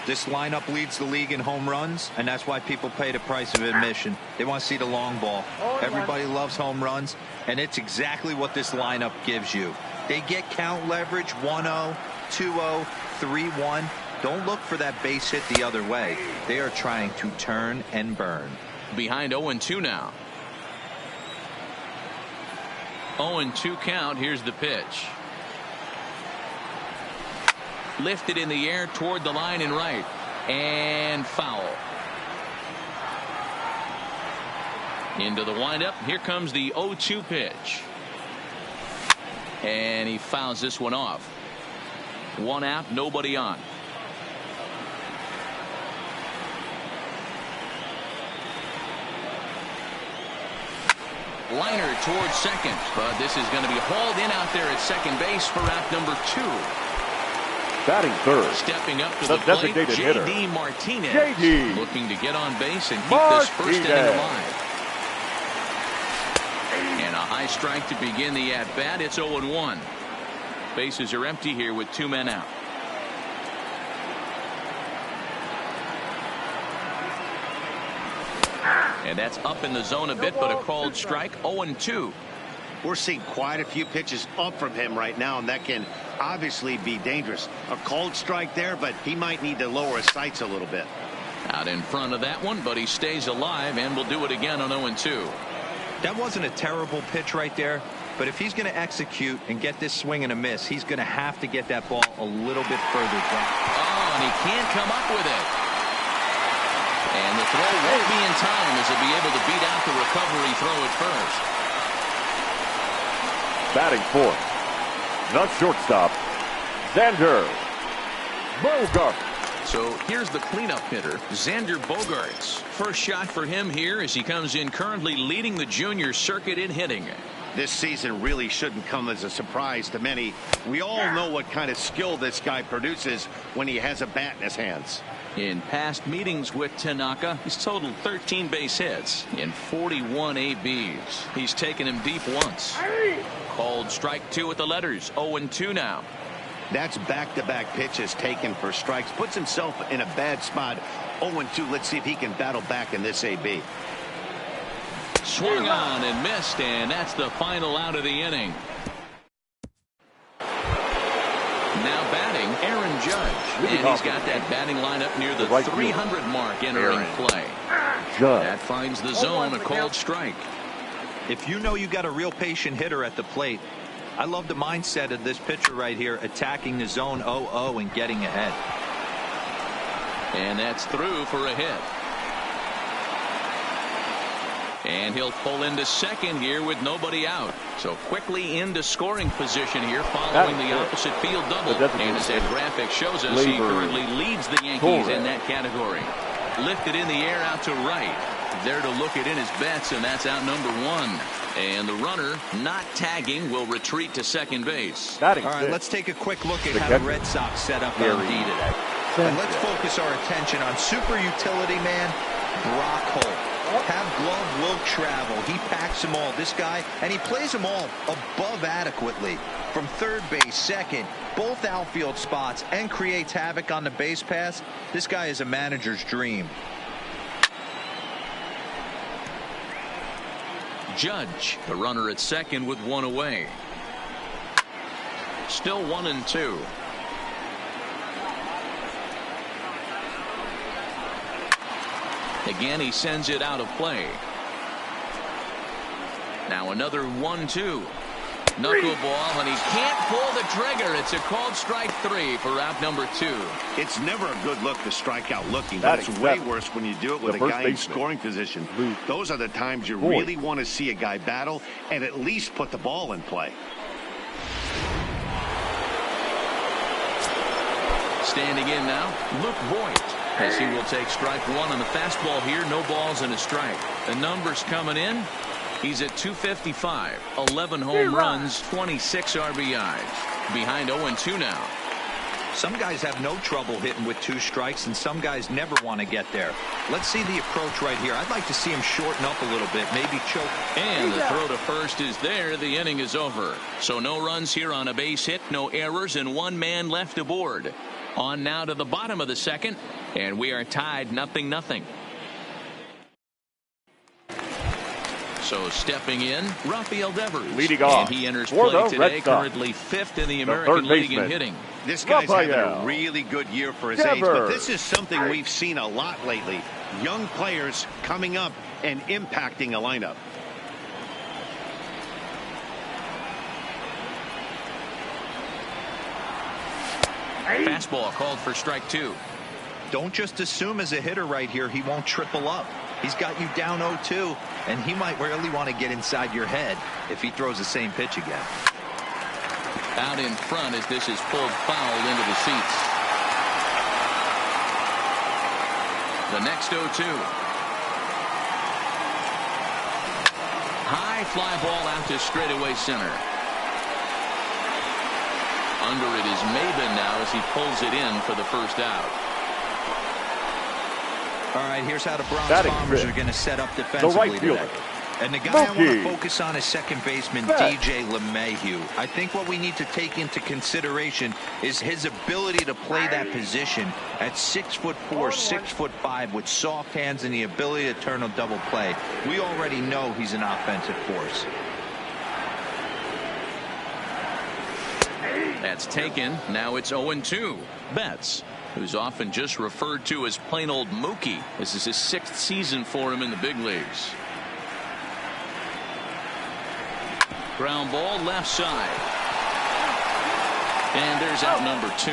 This lineup leads the league in home runs, and that's why people pay the price of admission. They want to see the long ball. Everybody loves home runs, and it's exactly what this lineup gives you. They get count leverage 1-0, 2-0, 3-1. Don't look for that base hit the other way. They are trying to turn and burn. Behind 0-2 now. 0-2 count. Here's the pitch. Lifted in the air toward the line and right. And foul. Into the windup. Here comes the 0-2 pitch. And he fouls this one off. 1 out, nobody on. Liner towards second, but this is going to be hauled in out there at second base for out number 2. Batting third. Stepping up to the plate, J.D. Martinez. J.D. looking to get on base and keep this first inning alive. And a high strike to begin the at-bat. It's 0-1. Bases are empty here with 2 men out. And that's up in the zone a bit, but a called strike. 0-2. We're seeing quite a few pitches up from him right now, and that can obviously be dangerous. A called strike there, but he might need to lower his sights a little bit. Out in front of that one, but he stays alive and will do it again on 0-2. That wasn't a terrible pitch right there, but if he's going to execute and get this swing and a miss, he's going to have to get that ball a little bit further back. Oh, and he can't come up with it. And the throw won't be in time as he'll be able to beat out the recovery throw at first. Batting fourth. The shortstop, Xander Bogaerts. So here's the cleanup hitter, Xander Bogaerts. First shot for him here as he comes in currently leading the junior circuit in hitting. This season really shouldn't come as a surprise to many. We all know what kind of skill this guy produces when he has a bat in his hands. In past meetings with Tanaka, he's totaled 13 base hits in 41 ABs. He's taken him deep once. Called strike 2 with the letters. 0-2 now. That's back-to-back pitches taken for strikes. Puts himself in a bad spot. 0-2. Let's see if he can battle back in this AB. Swung on and missed, and that's the final out of the inning. Now batting, Aaron Judge. And he's got that batting lineup near the 300 mark entering play. That finds the zone, a called strike. If you know you got a real patient hitter at the plate, I love the mindset of this pitcher right here, attacking the zone 0-0 and getting ahead. And that's through for a hit. And he'll pull into second here with nobody out. So quickly into scoring position here following the opposite field double. And as that graphic shows us, he currently leads the Yankees in that category. Lifted in the air out to right. There to look it in his bets, and that's out number 1. And the runner not tagging will retreat to second base. All right, let's take a quick look at how the Red Sox set up their D today. And let's focus our attention on super utility man Brock Holt. Have glove will travel. He packs them all. This guy, and he plays them all above adequately. From third base, second, both outfield spots, and creates havoc on the base pass. This guy is a manager's dream. Judge, the runner at second with 1 away. Still 1-2. Again, he sends it out of play. Now another 1-2. Knuckleball, and he can't pull the trigger. It's a called strike 3 for out number 2. It's never a good look to strike out looking, but it's way worse when you do it with a guy in scoring position. Those are the times you really want to see a guy battle and at least put the ball in play. Standing in now, Luke Voigt, as he will take strike 1 on the fastball here. No balls and a strike. The numbers coming in. He's at 255, 11 home runs, 26 RBIs. Behind 0-2 now. Some guys have no trouble hitting with 2 strikes, and some guys never want to get there. Let's see the approach right here. I'd like to see him shorten up a little bit, maybe choke. And the throw to first is there. The inning is over. So no runs here on a base hit, no errors, and 1 man left aboard. On now to the bottom of the second, and we are tied 0-0. So stepping in, Rafael Devers. Leading off. And he enters play today, currently 5th in the American League in hitting. This guy's having a really good year for his age, but this is something we've seen a lot lately. Young players coming up and impacting a lineup. Fastball called for strike 2. Don't just assume as a hitter right here he won't triple up. He's got you down 0-2, and he might really want to get inside your head if he throws the same pitch again. Out in front as this is pulled foul into the seats. The next 0-2. High fly ball out to straightaway center. Under it is Maben now as he pulls it in for the first out. All right, here's how the Bronx Bombers are going to set up defensively today. And the guy I want to focus on is second baseman DJ LeMahieu. I think what we need to take into consideration is his ability to play that position at 6'4", 6'5", with soft hands and the ability to turn a double play. We already know he's an offensive force. That's taken. Now it's 0-2. Betts, who's often just referred to as plain old Mookie. This is his 6th season for him in the big leagues. Ground ball left side. And there's out number 2.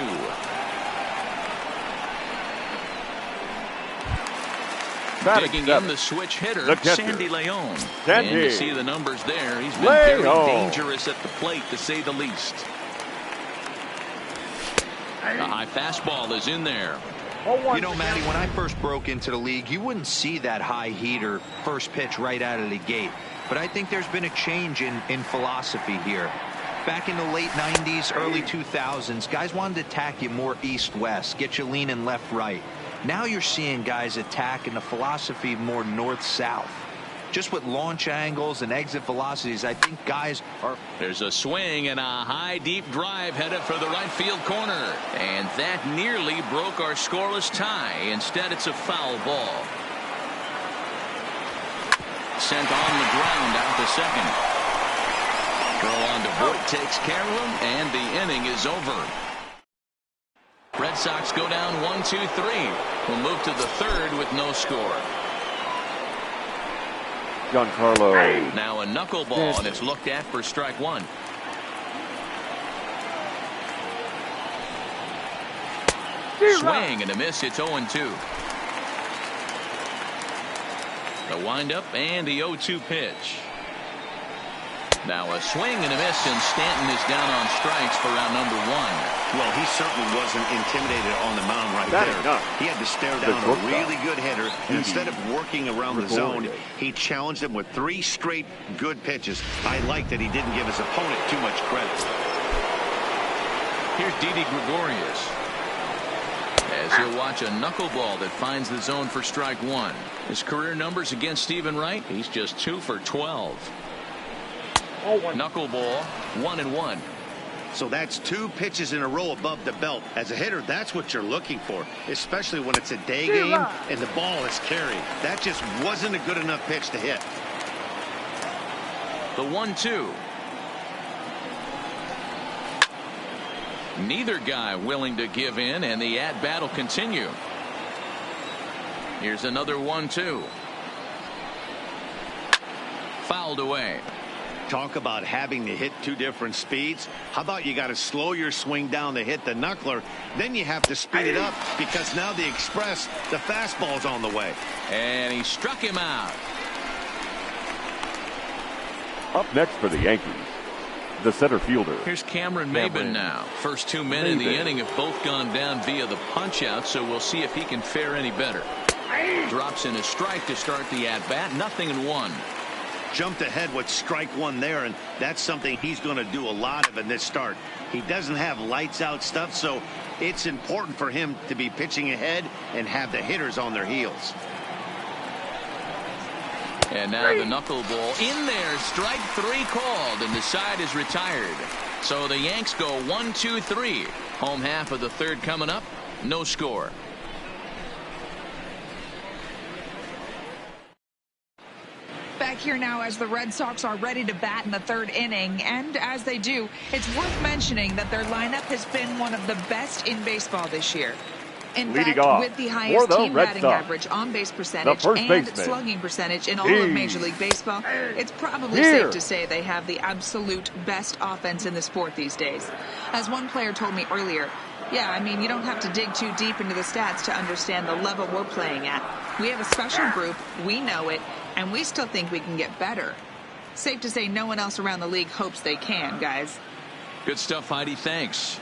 Digging in the switch hitter, Sandy Leon. And you see the numbers there. He's been very dangerous at the plate, to say the least. The high fastball is in there. You know, Matty, when I first broke into the league, you wouldn't see that high heater first pitch right out of the gate. But I think there's been a change in philosophy here. Back in the late 90s, early 2000s, guys wanted to attack you more east-west, get you leaning left-right. Now you're seeing guys attack in the philosophy more north-south. Just with launch angles and exit velocities, I think guys are... There's a swing and a high, deep drive headed for the right field corner. And that nearly broke our scoreless tie. Instead, it's a foul ball. Sent on the ground out to second. Throw on to Voigt takes care of him, and the inning is over. Red Sox go down 1-2-3. We'll move to the 3rd with no score. Giancarlo. Now a knuckleball, and it's looked at for strike 1. Swing and a miss. It's 0-2. The windup and the 0-2 pitch. Now a swing and a miss, and Stanton is down on strikes for round number 1. Well, he certainly wasn't intimidated on the mound right there. He had to stare down a really good hitter, and instead of working around the zone, he challenged him with 3 straight good pitches. I like that he didn't give his opponent too much credit. Here's Didi Gregorius, as he'll watch a knuckleball that finds the zone for strike 1. His career numbers against Stephen Wright, he's just 2 for 12. Knuckleball, 1-1. So that's 2 pitches in a row above the belt. As a hitter, that's what you're looking for, especially when it's a day game and the ball is carried. That just wasn't a good enough pitch to hit. The 1-2. Neither guy willing to give in, and the at-bat will continue. Here's another 1-2. Fouled away. Talk about having to hit two different speeds. How about you got to slow your swing down to hit the knuckler, then you have to speed it up because now the express, the fastball's on the way. And he struck him out. Up next for the Yankees, the center fielder. Here's Cameron Maybin now. First 2 men in the inning have both gone down via the punch-out, so we'll see if he can fare any better. Drops in a strike to start the at-bat. 0-1. Jumped ahead with strike one there, and that's something he's going to do a lot of in this start. He doesn't have lights out stuff, so it's important for him to be pitching ahead and have the hitters on their heels. And now the knuckleball in there. Strike 3 called, and the side is retired. So the Yanks go 1-2-3. Home half of the third coming up. No score. Back here now as the Red Sox are ready to bat in the third inning, and as they do, it's worth mentioning that their lineup has been one of the best in baseball this year. In fact, with the highest team batting average, on-base percentage, and slugging percentage in all of Major League Baseball, it's probably safe to say they have the absolute best offense in the sport these days. As one player told me earlier, yeah, I mean, you don't have to dig too deep into the stats to understand the level we're playing at. We have a special group, we know it, and we still think we can get better. Safe to say no one else around the league hopes they can, guys. Good stuff, Heidi. Thanks.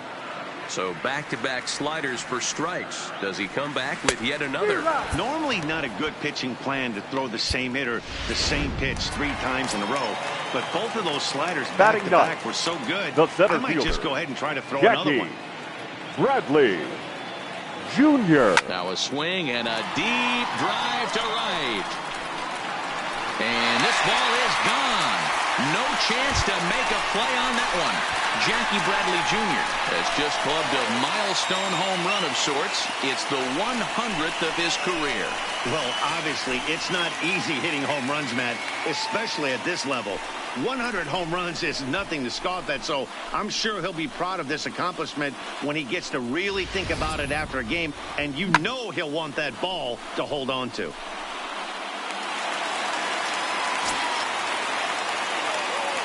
So back-to-back sliders for strikes. Does he come back with yet another? Normally not a good pitching plan to throw the same hitter the same pitch 3 times in a row. But both of those sliders back-to-back were so good, I might just go ahead and try to throw another one. Bradley Jr. Now a swing and a deep drive to right. And this ball is gone. No chance to make a play on that one. Jackie Bradley Jr. has just clubbed a milestone home run of sorts. It's the 100th of his career. Well, obviously, it's not easy hitting home runs, Matt, especially at this level. 100 home runs is nothing to scoff at, so I'm sure he'll be proud of this accomplishment when he gets to really think about it after a game, and you know he'll want that ball to hold on to.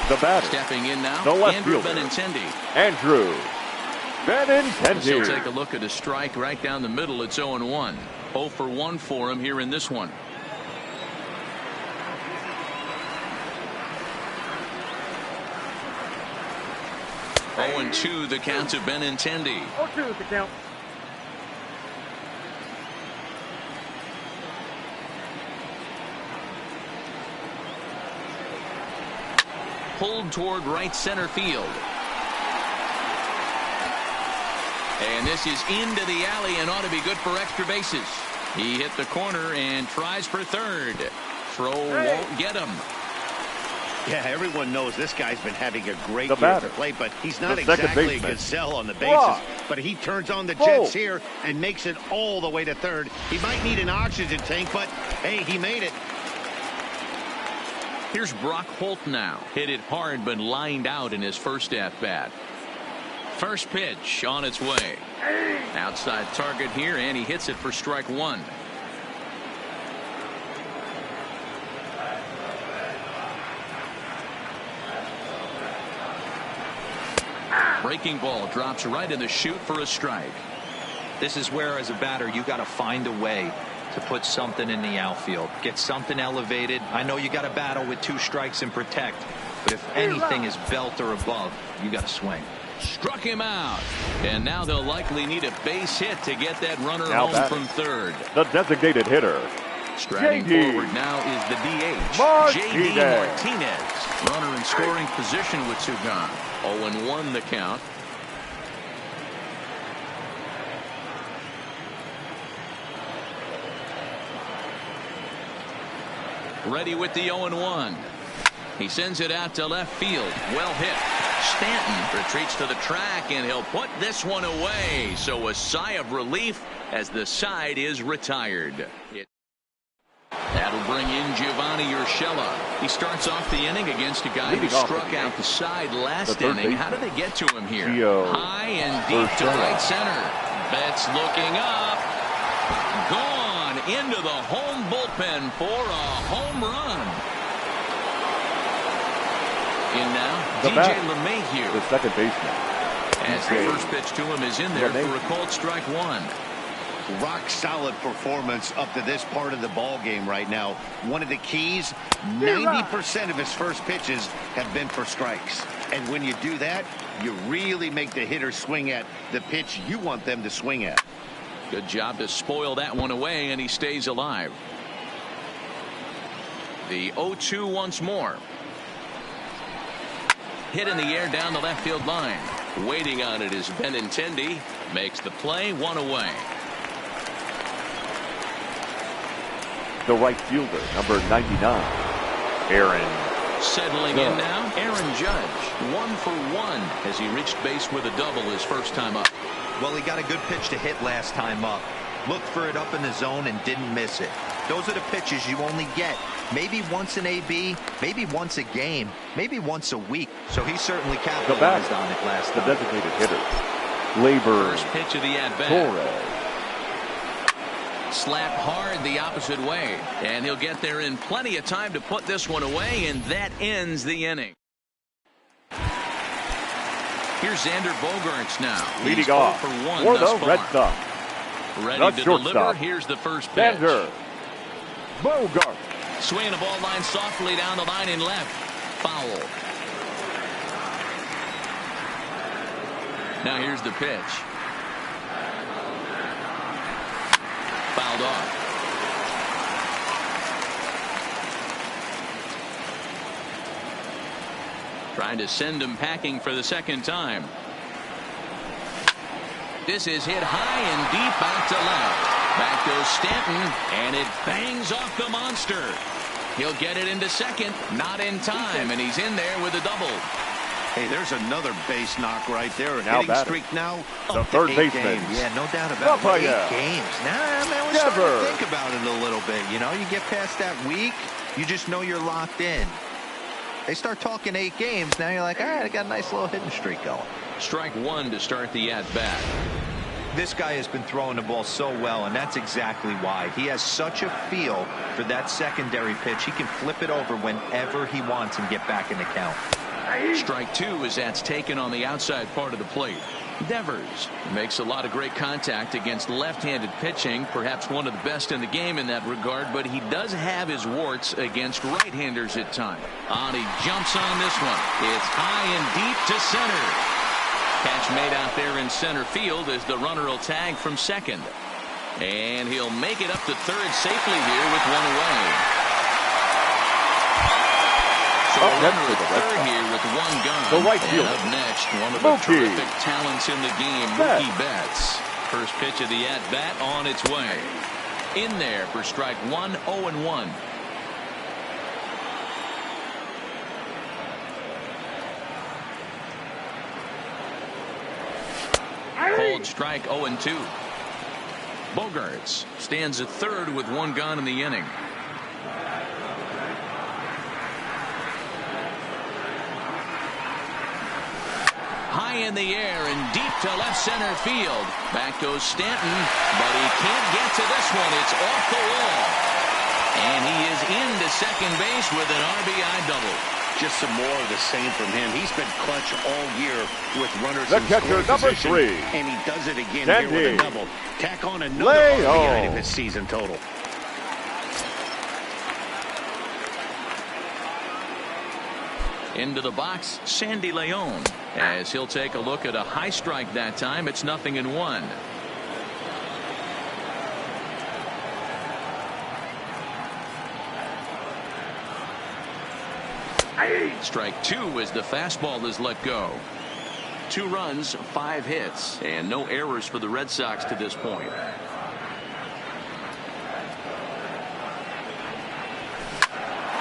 The batter. Stepping in now, the left Andrew fielder. Benintendi. Andrew Benintendi. He'll take a look at a strike right down the middle. It's 0-1. 0 for 1 for him here in this one. Oh, and 2 the count to Benintendi. 0-2 the count. Pulled toward right center field. And this is into the alley and ought to be good for extra bases. He hit the corner and tries for third. Throw won't get him. Yeah, everyone knows this guy's been having a great year at the plate, but he's not exactly a gazelle on the bases. But he turns on the jets here and makes it all the way to third. He might need an oxygen tank, but hey, he made it. Here's Brock Holt now. Hit it hard, but lined out in his first at-bat. First pitch on its way. Outside target here, and he hits it for strike 1. Breaking ball drops right in the chute for a strike. This is where, as a batter, you got to find a way to put something in the outfield, get something elevated. I know you got to battle with 2 strikes and protect, but if anything is belt or above, you got to swing. Struck him out, and now they'll likely need a base hit to get that runner home from third. The designated hitter. Striding forward now is the DH, J.D. Martinez. Runner in scoring position with 2 gone. 0-1 the count. Ready with the 0-1. He sends it out to left field. Well hit. Stanton retreats to the track, and he'll put this one away. So a sigh of relief as the side is retired. That'll bring in Giovanni Urshela. He starts off the inning against a guy who struck out the side last inning. How did they get to him here? High and deep to right center. Betts looking up. Gone into the home bullpen for a home run. In now, the DJ LeMahieu, the second baseman. As the first pitch to him is in there for a called strike one. Rock solid performance up to this part of the ball game right now. One of the keys, 90% of his first pitches have been for strikes. And when you do that, you really make the hitter swing at the pitch you want them to swing at. Good job to spoil that one away, and he stays alive. The 0-2 once more. Hit in the air down the left field line. Waiting on it is Benintendi. Makes the play, one away. The right fielder, number 99, Aaron. Settling in now, Aaron Judge. 1 for 1 as he reached base with a double his first time up. Well, he got a good pitch to hit last time up. Looked for it up in the zone and didn't miss it. Those are the pitches you only get maybe once in AB, maybe once a game, maybe once a week. So he certainly capitalized on it last time. The designated hitter, Labor. First pitch of the at-bat. Torres. Slap hard the opposite way, and he'll get there in plenty of time to put this one away, and that ends the inning. Here's Xander Bogaerts now. Leading off for the Red Sox. Ready to deliver. Here's the first pitch. Xander Bogaerts. Swinging a ball line softly down the line in left. Foul. Now here's the pitch. Fouled off. Trying to send him packing for the second time. This is hit high and deep out to left. Back goes Stanton, and it bangs off the monster. He'll get it into second, not in time, and he's in there with a double. Hey, there's another base knock right there. A now hitting streak now the third baseman. Yeah, no doubt about it. 8 games. Now, man, we're starting to think about it a little bit. You know, you get past that week, you just know you're locked in. They start talking 8 games. Now you're like, all right, I got a nice little hitting streak going. Strike one to start the at-bat. This guy has been throwing the ball so well, and that's exactly why. He has such a feel for that secondary pitch. He can flip it over whenever he wants and get back in the count. Strike two as that's taken on the outside part of the plate. Devers makes a lot of great contact against left-handed pitching, perhaps one of the best in the game in that regard, but he does have his warts against right-handers at times. He jumps on this one. It's high and deep to center. Catch made out there in center field as the runner will tag from second. And he'll make it up to third safely here with one away. So a runner at third here with one gone. The right fielder. And up next, one of the terrific talents in the game, Mookie Betts. First pitch of the at-bat on its way. In there for strike one, 0-1. Cold strike 0-2. Bogaerts stands at third with one gone in the inning. High in the air and deep to left center field. Back goes Stanton, but he can't get to this one. It's off the wall. And he is into second base with an RBI double. Just some more of the same from him. He's been clutch all year with runners the in catcher, number 3. And he does it again here with a double. Tack on another RBI to his season total. Into the box, Sandy Leon, as he'll take a look at a high strike that time. It's 0-1. Strike two as the fastball is let go. 2 runs, 5 hits, and no errors for the Red Sox to this point.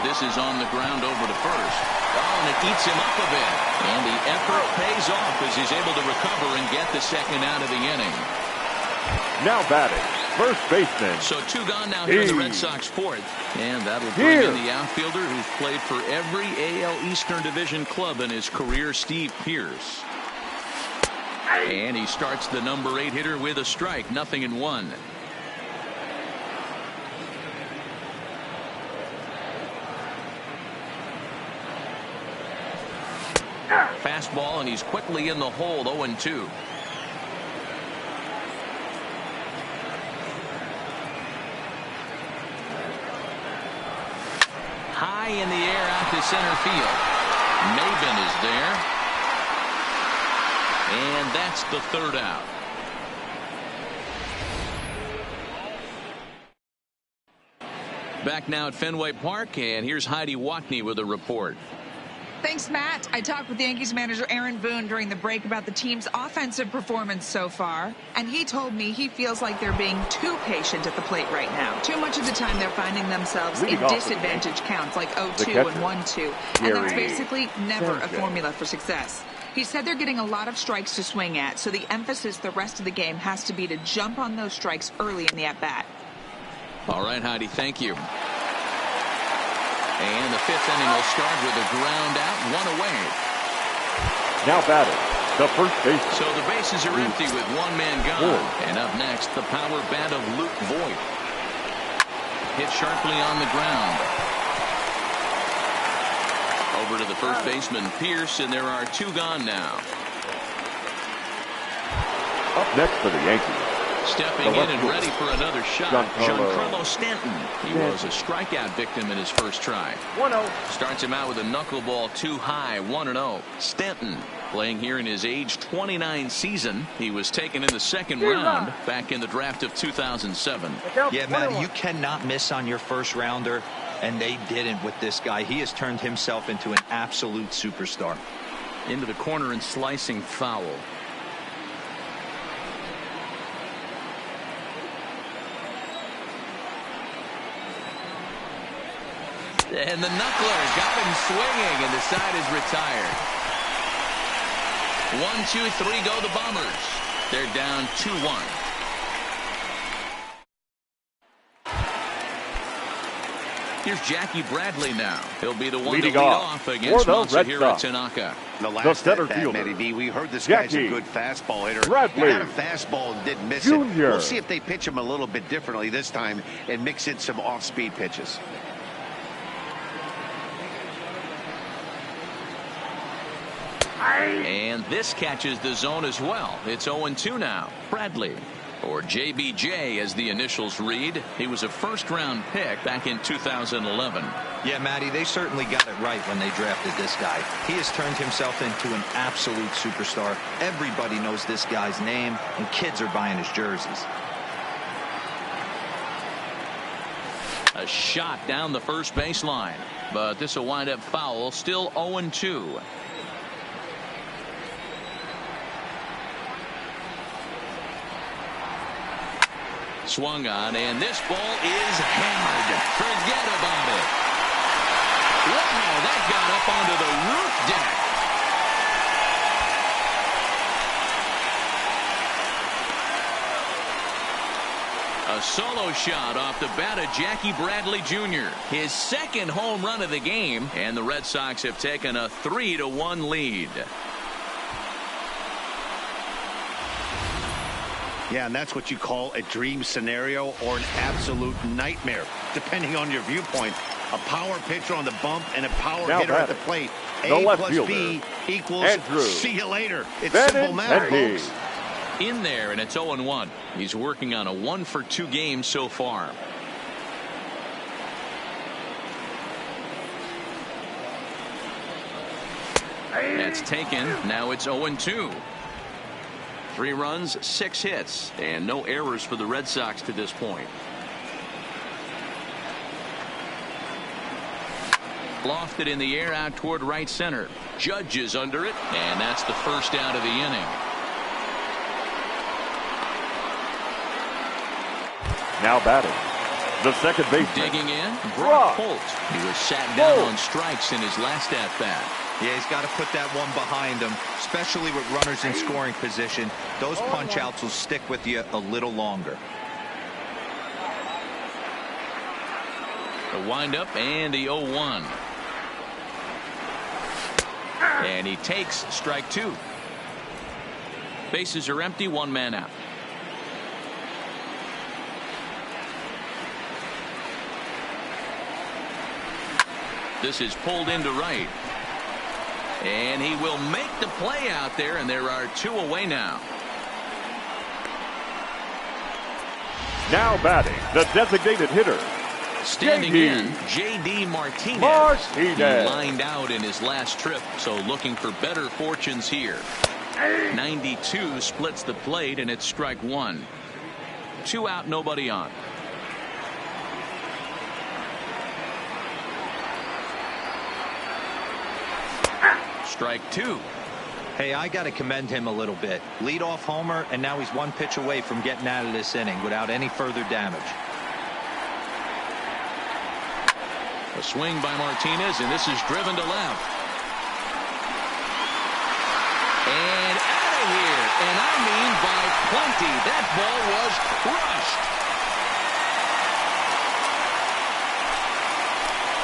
This is on the ground over to first. Oh, and it eats him up a bit. And the effort pays off as he's able to recover and get the second out of the inning. Now batting, first baseman. So 2 gone now here in the Red Sox fourth. And that'll bring in the outfielder who's played for every AL Eastern Division club in his career, Steve Pearce. And he starts the number 8 hitter with a strike, 0-1. Fastball, and he's quickly in the hole, 0-2. High in the air out to center field. Maben is there. And that's the third out. Back now at Fenway Park, and here's Heidi Watney with a report. Thanks, Matt. I talked with Yankees manager Aaron Boone during the break about the team's offensive performance so far, and he told me he feels like they're being too patient at the plate right now. Too much of the time they're finding themselves in disadvantage counts like 0-2 and 1-2, and that's basically never a formula for success. He said they're getting a lot of strikes to swing at, so the emphasis the rest of the game has to be to jump on those strikes early in the at-bat. All right, Heidi, thank you. And the fifth inning will start with a ground out, one away. Now batting, the first base. So the bases are empty with one man gone. And up next, the power bat of Luke Voigt. Hit sharply on the ground. Over to the first baseman, Pierce, and there are two gone now. Up next for the Yankees. Stepping in and ready for another shot, Giancarlo Stanton. He was a strikeout victim in his first try. 1-0. Starts him out with a knuckleball too high, 1-0. Stanton playing here in his age 29 season. He was taken in the second round back in the draft of 2007. Yeah, Matt, you cannot miss on your first rounder, and they didn't with this guy. He has turned himself into an absolute superstar. Into the corner and slicing foul. And the knuckler got him swinging, and the side is retired. 1-2-3 go the Bombers. They're down 2-1. Here's Jackie Bradley now. He'll be the one to lead off against Masahiro Tanaka. The last center fielder. We heard this guy's a good fastball hitter. Bradley. He had a fastball and didn't miss it. We'll see if they pitch him a little bit differently this time and mix in some off-speed pitches. And this catches the zone as well. It's 0-2 now. Bradley, or JBJ as the initials read. He was a first-round pick back in 2011. Yeah, Matty, they certainly got it right when they drafted this guy. He has turned himself into an absolute superstar. Everybody knows this guy's name, and kids are buying his jerseys. A shot down the first baseline, but this will wind up foul. Still 0-2. Swung on, and this ball is hammered. Forget about it. Wow, that got up onto the roof deck. A solo shot off the bat of Jackie Bradley Jr. His second home run of the game, and the Red Sox have taken a 3-1 lead. Yeah, and that's what you call a dream scenario or an absolute nightmare, depending on your viewpoint. A power pitcher on the bump and a power hitter at the plate. A plus B equals see you later. It's simple math, folks. In there, and it's 0-1. He's working on a 1-for-2 game so far. That's taken. Now it's 0-2. 3 runs, 6 hits, and no errors for the Red Sox to this point. Lofted in the air out toward right center. Judge is under it, and that's the first out of the inning. Now batting, the second baseman. Digging in, Brock Holt. He was sat down on strikes in his last at-bat. Yeah, he's got to put that one behind him, especially with runners in scoring position. Those punch-outs will stick with you a little longer. The windup and the 0-1. And he takes strike 2. Bases are empty, 1 man out. This is pulled into right. And he will make the play out there, and there are 2 away now. Now batting, the designated hitter. Standing in, J.D. Martinez. He lined out in his last trip, so looking for better fortunes here. 92 splits the plate, and it's strike 1. 2 out, nobody on. Strike 2. Hey, I got to commend him a little bit. Leadoff homer, and now he's 1 pitch away from getting out of this inning without any further damage. A swing by Martinez, and this is driven to left. And out of here, and I mean by plenty. That ball was crushed.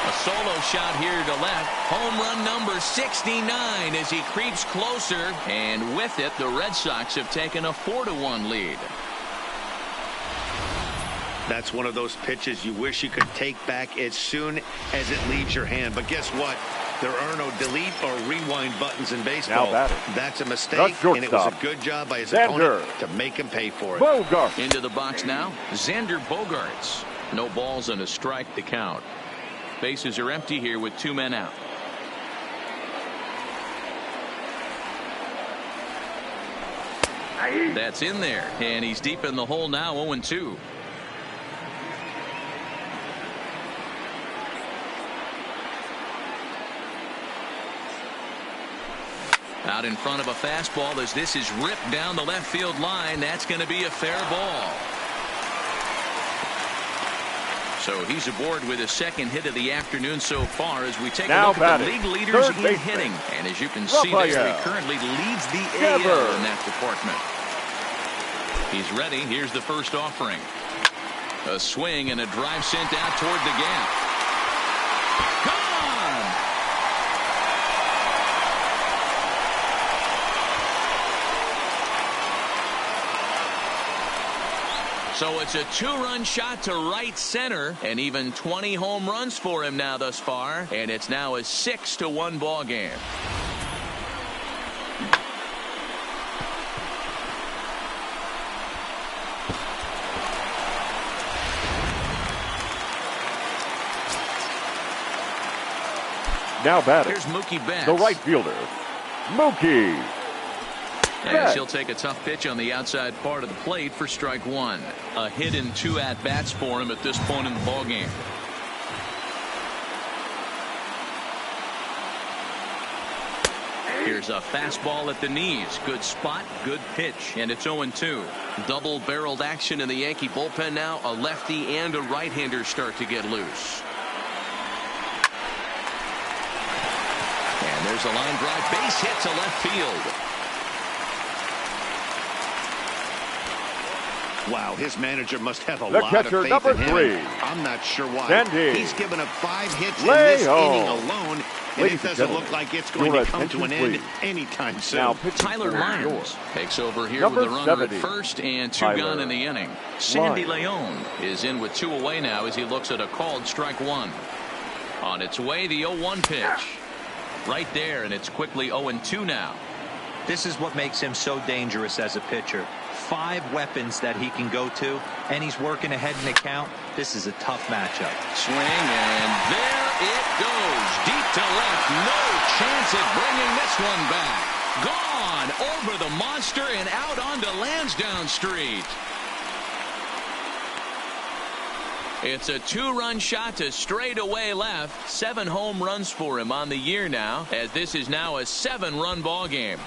A solo shot here to left. Home run number 69 as he creeps closer. And with it, the Red Sox have taken a 4-1 lead. That's one of those pitches you wish you could take back as soon as it leaves your hand. But guess what? There are no delete or rewind buttons in baseball. That's a mistake, and it was a good job by his opponent to make him pay for it. Bogarts. Into the box now, Xander Bogaerts. No balls and a strike to count. Bases are empty here with 2 men out. That's in there, and he's deep in the hole now, 0-2. Out in front of a fastball as this is ripped down the left field line. That's going to be a fair ball. So he's aboard with his 2nd hit of the afternoon so far as we take a look at the league leaders in hitting. And as you can see there, he currently leads the AL in that department. He's ready. Here's the first offering. A swing and a drive sent out toward the gap. Gone! So it's a 2-run shot to right center, and even 20 home runs for him now thus far, and it's now a 6-1 ball game. Now batting. Here's Mookie Betts, the right fielder, Mookie. As he'll take a tough pitch on the outside part of the plate for strike 1. A hit and 2 at-bats for him at this point in the ballgame. Here's a fastball at the knees. Good spot, good pitch, and it's 0-2. Double-barreled action in the Yankee bullpen now. A lefty and a right-hander start to get loose. And there's a line drive base hit to left field. Wow, his manager must have a lot of faith in him. I'm not sure why. He's given up 5 hits in this inning alone, and it doesn't look like it's going to come to an end anytime soon. Now, Tyler Lyons takes over here with the runner at first and 2 gone in the inning. Sandy Leon is in with 2 away now as he looks at a called strike 1. On its way, the 0-1 pitch. Right there, and it's quickly 0-2 now. This is what makes him so dangerous as a pitcher. 5 weapons that he can go to, and he's working ahead in the count. This is a tough matchup. Swing, and there it goes. Deep to left. No chance at bringing this one back. Gone over the monster and out onto Lansdowne Street. It's a 2-run shot to straightaway left. 7 home runs for him on the year now, as this is now a 7-run ball game.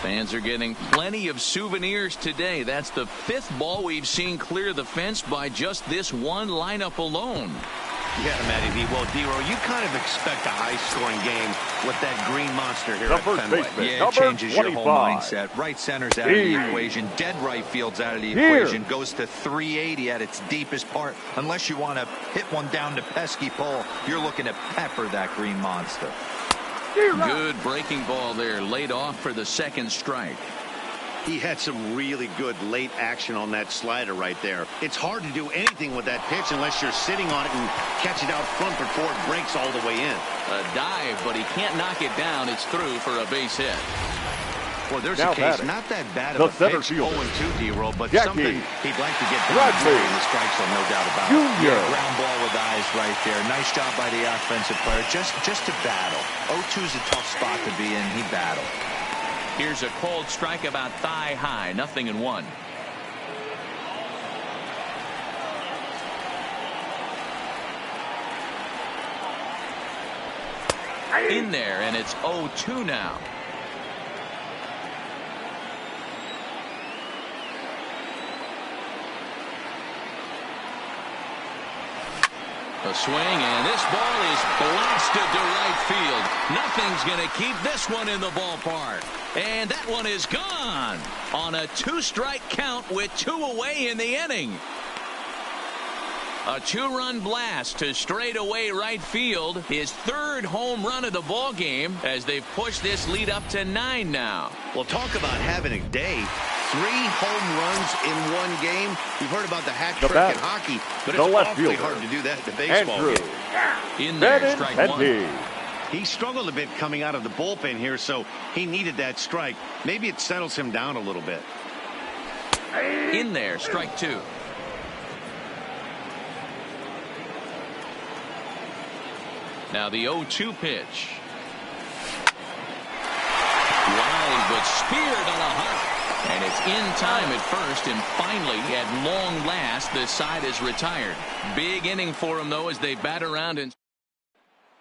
Fans are getting plenty of souvenirs today. That's the 5th ball we've seen clear the fence by just this one lineup alone. Yeah, Matty V. Well, D-Row, you kind of expect a high-scoring game with that green monster here at Fenway. Yeah, it changes your whole mindset. Right center's out of the equation. Dead right field's out of the equation. Goes to 380 at its deepest part. Unless you want to hit one down the pesky pole, you're looking to pepper that green monster. Good breaking ball there, laid off for the 2nd strike. He had some really good late action on that slider right there. It's hard to do anything with that pitch unless you're sitting on it and catch it out front before it breaks all the way in. A dive, but he can't knock it down. It's through for a base hit. Well, there's a case not that bad of a pitch, 0-2 D-roll, but something he'd like to get back in the strike zone, no doubt about it. Yeah, ground ball with eyes right there. Nice job by the offensive player, just to battle. 0-2's a tough spot to be in. He battled. Here's a cold strike about thigh high, 0-1. In there, and it's 0-2 now. A swing, and this ball is blasted to right field. Nothing's going to keep this one in the ballpark. And that one is gone on a 2-strike count with 2 away in the inning. A 2-run blast to straightaway right field. His 3rd home run of the ball game as they've pushed this lead up to 9 now. Well, talk about having a day. 3 home runs in 1 game. We've heard about the hat trick in hockey, but it's awfully hard to do that in the baseball game. In there, strike 1. He struggled a bit coming out of the bullpen here, so he needed that strike. Maybe it settles him down a little bit. In there, strike 2. Now the 0-2 pitch. Wild, but speared on a hop. And it's in time at first, and finally, at long last, the side is retired. Big inning for him, though, as they bat around. And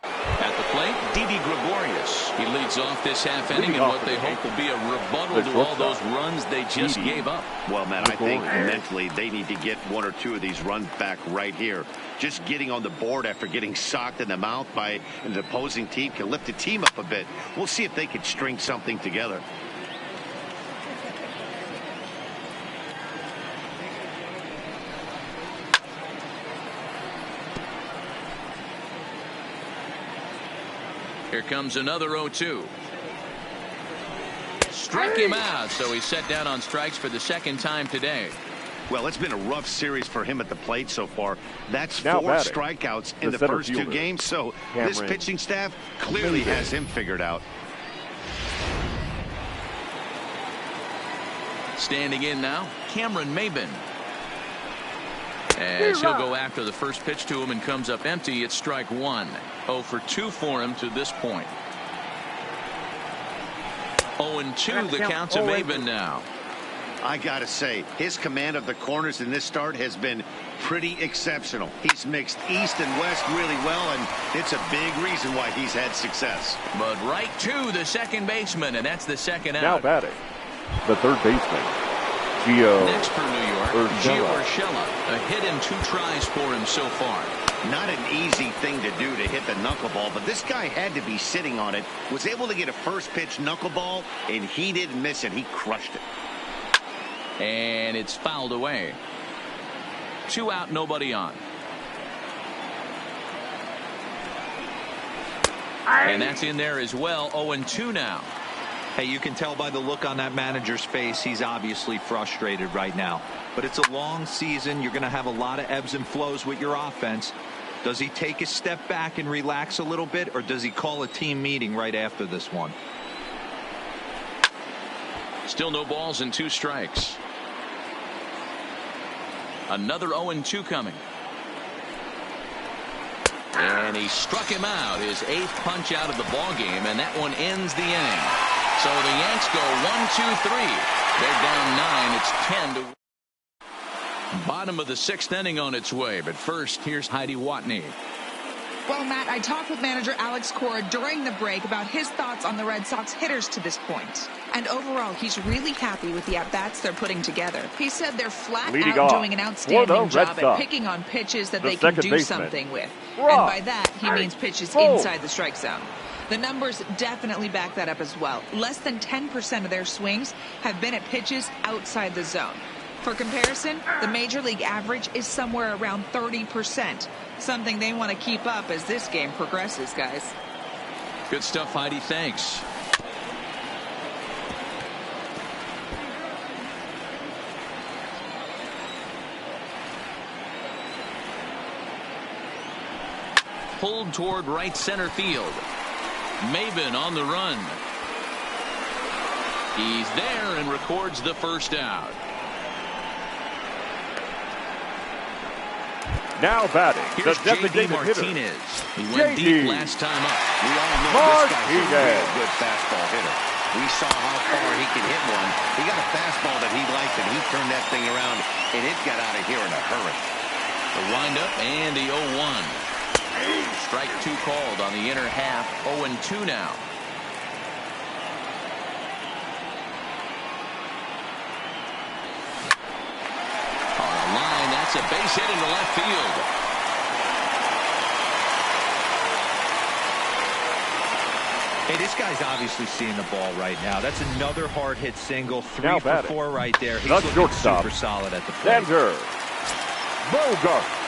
at the plate, Didi Gregorius. He leads off this half inning in what they hope will be a rebuttal to all those runs they just gave up. Well, man, I think mentally they need to get 1 or 2 of these runs back right here. Just getting on the board after getting socked in the mouth by an opposing team can lift the team up a bit. We'll see if they can string something together. Here comes another 0-2. Struck him out, so he's set down on strikes for the 2nd time today. Well, it's been a rough series for him at the plate so far. That's 4 strikeouts in the first 2 games, so this pitching staff clearly has him figured out. Standing in now, Cameron Maben. As he'll go after the first pitch to him and comes up empty, it's strike 1. 0 for 2 for him to this point. 0-2 the count to Maben now. I gotta say, his command of the corners in this start has been pretty exceptional. He's mixed east and west really well, and it's a big reason why he's had success. But right to the second baseman, and that's the 2nd out. Now batting, the 3rd baseman. Next for New York, Gio Urshela. A hit in 2 tries for him so far. Not an easy thing to do to hit the knuckleball, but this guy had to be sitting on it. Was able to get a first pitch knuckleball, and he didn't miss it. He crushed it. And it's fouled away. 2 out, nobody on. And that's in there as well. 0-2 now. Hey, you can tell by the look on that manager's face, he's obviously frustrated right now. But it's a long season. You're going to have a lot of ebbs and flows with your offense. Does he take a step back and relax a little bit, or does he call a team meeting right after this one? Still no balls and 2 strikes. Another 0-2 coming. And he struck him out, his 8th punch out of the ball game, and that one ends the inning. So the Yanks go 1-2-3. They're down 9. It's 10-1. Bottom of the 6th inning on its way. But first, here's Heidi Watney. Well, Matt, I talked with manager Alex Cora during the break about his thoughts on the Red Sox hitters to this point. And overall, he's really happy with the at-bats they're putting together. He said they're flat out doing an outstanding job at picking on pitches that they can do something with. And by that, he means pitches inside the strike zone. The numbers definitely back that up as well. Less than 10% of their swings have been at pitches outside the zone. For comparison, the Major League average is somewhere around 30%. Something they want to keep up as this game progresses, guys. Good stuff, Heidi. Thanks. pulled toward right center field. Maven on the run. He's there and records the first out. Now batting, here's the designated Martinez. hitter. He went deep last time up. We all know this guy's a real good fastball hitter. We saw how far he can hit one. He got a fastball that he liked, and he turned that thing around, and it got out of here in a hurry. The windup and the 0-1. Strike 2 called on the inner half. 0-2 now. On the line, that's a base hit into left field. Hey, this guy's obviously seeing the ball right now. That's another hard hit single. 3 for 4 right there. He's looking super solid at the plate. Xander Bogaerts.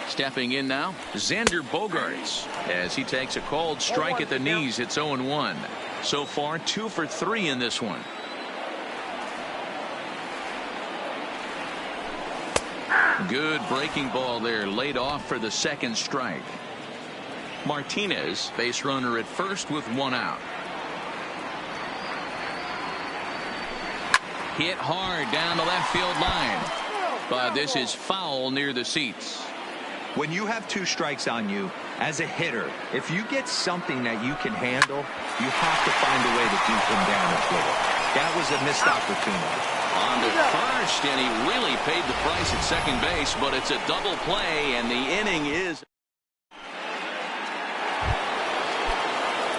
Stepping in now, Xander Bogaerts, as he takes a called strike at the knees. It's 0-1. So far, 2 for 3 in this one. Good breaking ball there, laid off for the second strike. Martinez, base runner at first with 1 out. Hit hard down the left field line, but this is foul near the seats. When you have 2 strikes on you, as a hitter, if you get something that you can handle, you have to find a way to do some damage with it. That was a missed opportunity. On to first, and he really paid the price at second base, but it's a double play, and the inning is...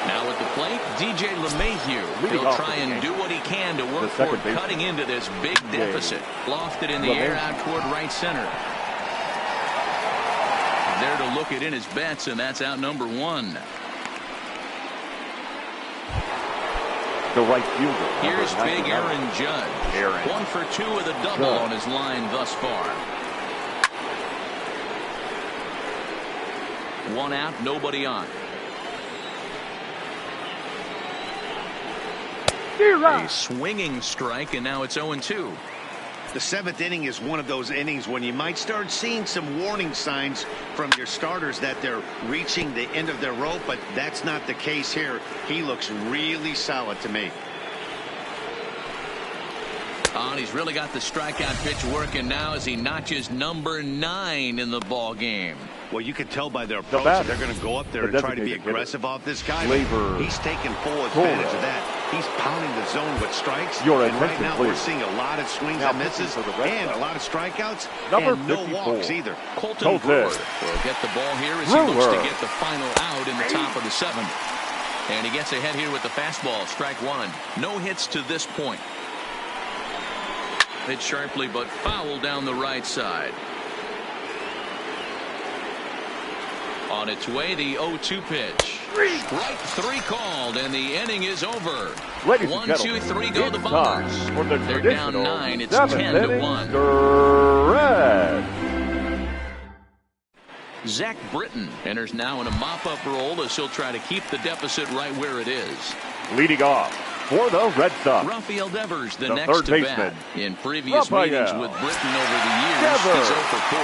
Now at the plate, DJ LeMahieu. He'll try and do what he can to work toward cutting into this big deficit. Lofted in the air out toward right center. There to look it in his bets, and that's out number 1. The right fielder. Here's big Aaron Judge. 1 for 2 with a double on his line thus far. 1 out, nobody on. A swinging strike, and now it's 0-2. The 7th inning is one of those innings when you might start seeing some warning signs from your starters that they're reaching the end of their rope, but that's not the case here. He looks really solid to me. And he's really got the strikeout pitch working now as he notches number 9 in the ball game. Well, you can tell by their approach that they're going to go up there and try to be aggressive off this guy. He's taking full advantage of that. He's pounding the zone with strikes. And right now we're seeing a lot of swings and misses and a lot of strikeouts and no walks either. Colton Brewer will get the ball here as he looks to get the final out in the top of the 7th. And he gets ahead here with the fastball. Strike 1. No hits to this point. Hit sharply but foul down the right side. On its way, the 0-2 pitch. Strike 3 called, and the inning is over. 1, 2, 3 go the Bombers. They're down 9. It's 10-1. Zach Britton enters now in a mop-up role as he'll try to keep the deficit right where it is. Leading off for the Red Sox, Rafael Devers, the next to bat. In previous meetings with Britton over the years, he's 0 for 4.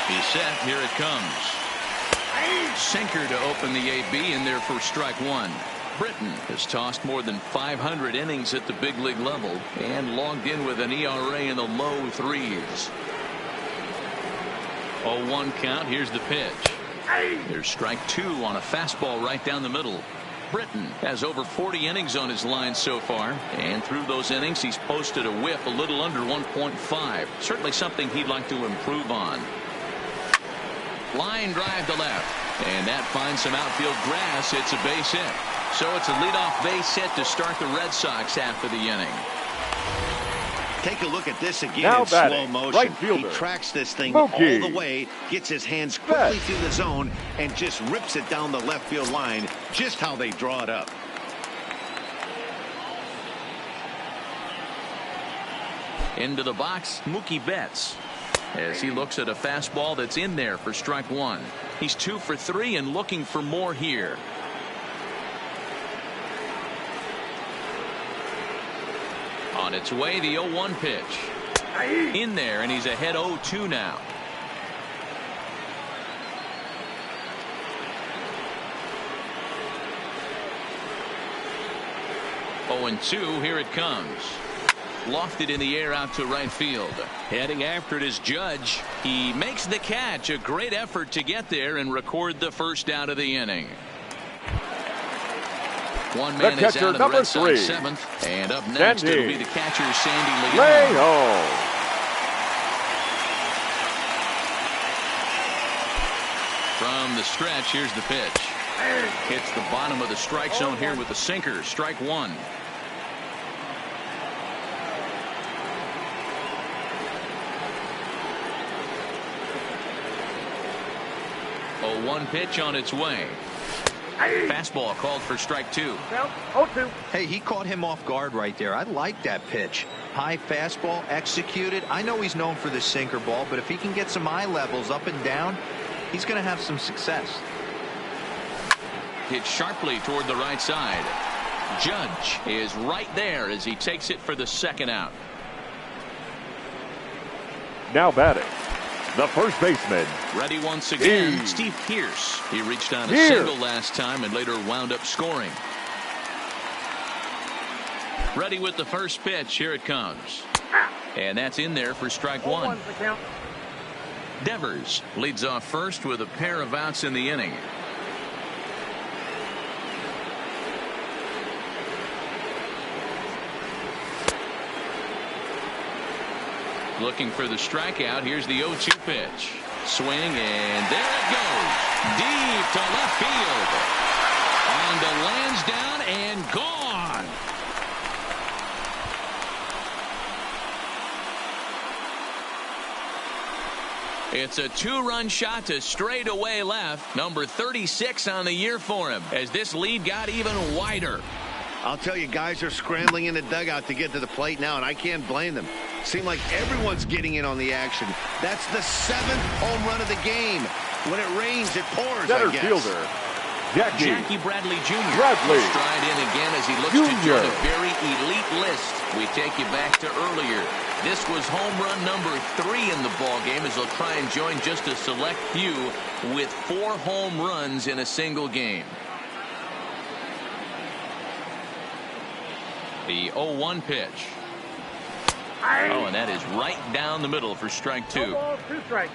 He's set. Here it comes. Sinker to open the AB in there for strike 1. Britton has tossed more than 500 innings at the big league level and logged in with an ERA in the low 3s. 0-1 count. Here's the pitch. There's strike 2 on a fastball right down the middle. Britton has over 40 innings on his line so far, and through those innings he's posted a whip a little under 1.5. Certainly something he'd like to improve on. Line drive to left, and that finds some outfield grass. It's a base hit. So it's a leadoff base hit to start the Red Sox after the inning. Take a look at this again in slow motion. He tracks this thing all the way, gets his hands quickly through the zone, and just rips it down the left field line, just how they draw it up. Into the box, Mookie Betts, as he looks at a fastball that's in there for strike 1. He's 2 for 3 and looking for more here. On its way, the 0-1 pitch. In there, and he's ahead 0-2 now. 0-2, here it comes. Lofted in the air out to right field. Heading after it is Judge. He makes the catch. A great effort to get there and record the first out of the inning. One man is out of the Red Sox seventh. And up next, it'll be the catcher, Sandy Leon. From the stretch, here's the pitch. Hits the bottom of the strike zone here with the sinker. Strike one. 0-1 pitch on its way. Fastball called for strike two. 0-2. Hey, he caught him off guard right there. I like that pitch. High fastball executed. I know he's known for the sinker ball, but if he can get some eye levels up and down, he's going to have some success. Hit sharply toward the right side. Judge is right there as he takes it for the second out. Now batting, the first baseman. Ready once again, Steve Pearce. He reached on a single last time and later wound up scoring. Ready with the first pitch. Here it comes. And that's in there for strike one. Devers leads off first with a pair of outs in the inning. Looking for the strikeout. Here's the 0-2 pitch. Swing, and there it goes. Deep to left field. On to Lansdowne and gone. It's a two-run shot to straightaway left. Number 36 on the year for him as this lead got even wider. I'll tell you, guys are scrambling in the dugout to get to the plate now, and I can't blame them. Seems like everyone's getting in on the action. That's the 7th home run of the game. When it rains, it pours, Center I guess. fielder, Jackie Bradley Jr. Stride in again as he looks to join a very elite list. We take you back to earlier. This was home run number 3 in the ballgame as he'll try and join just a select few with 4 home runs in a single game. The 0-1 pitch. Oh, and that is right down the middle for strike two. 2 strikes.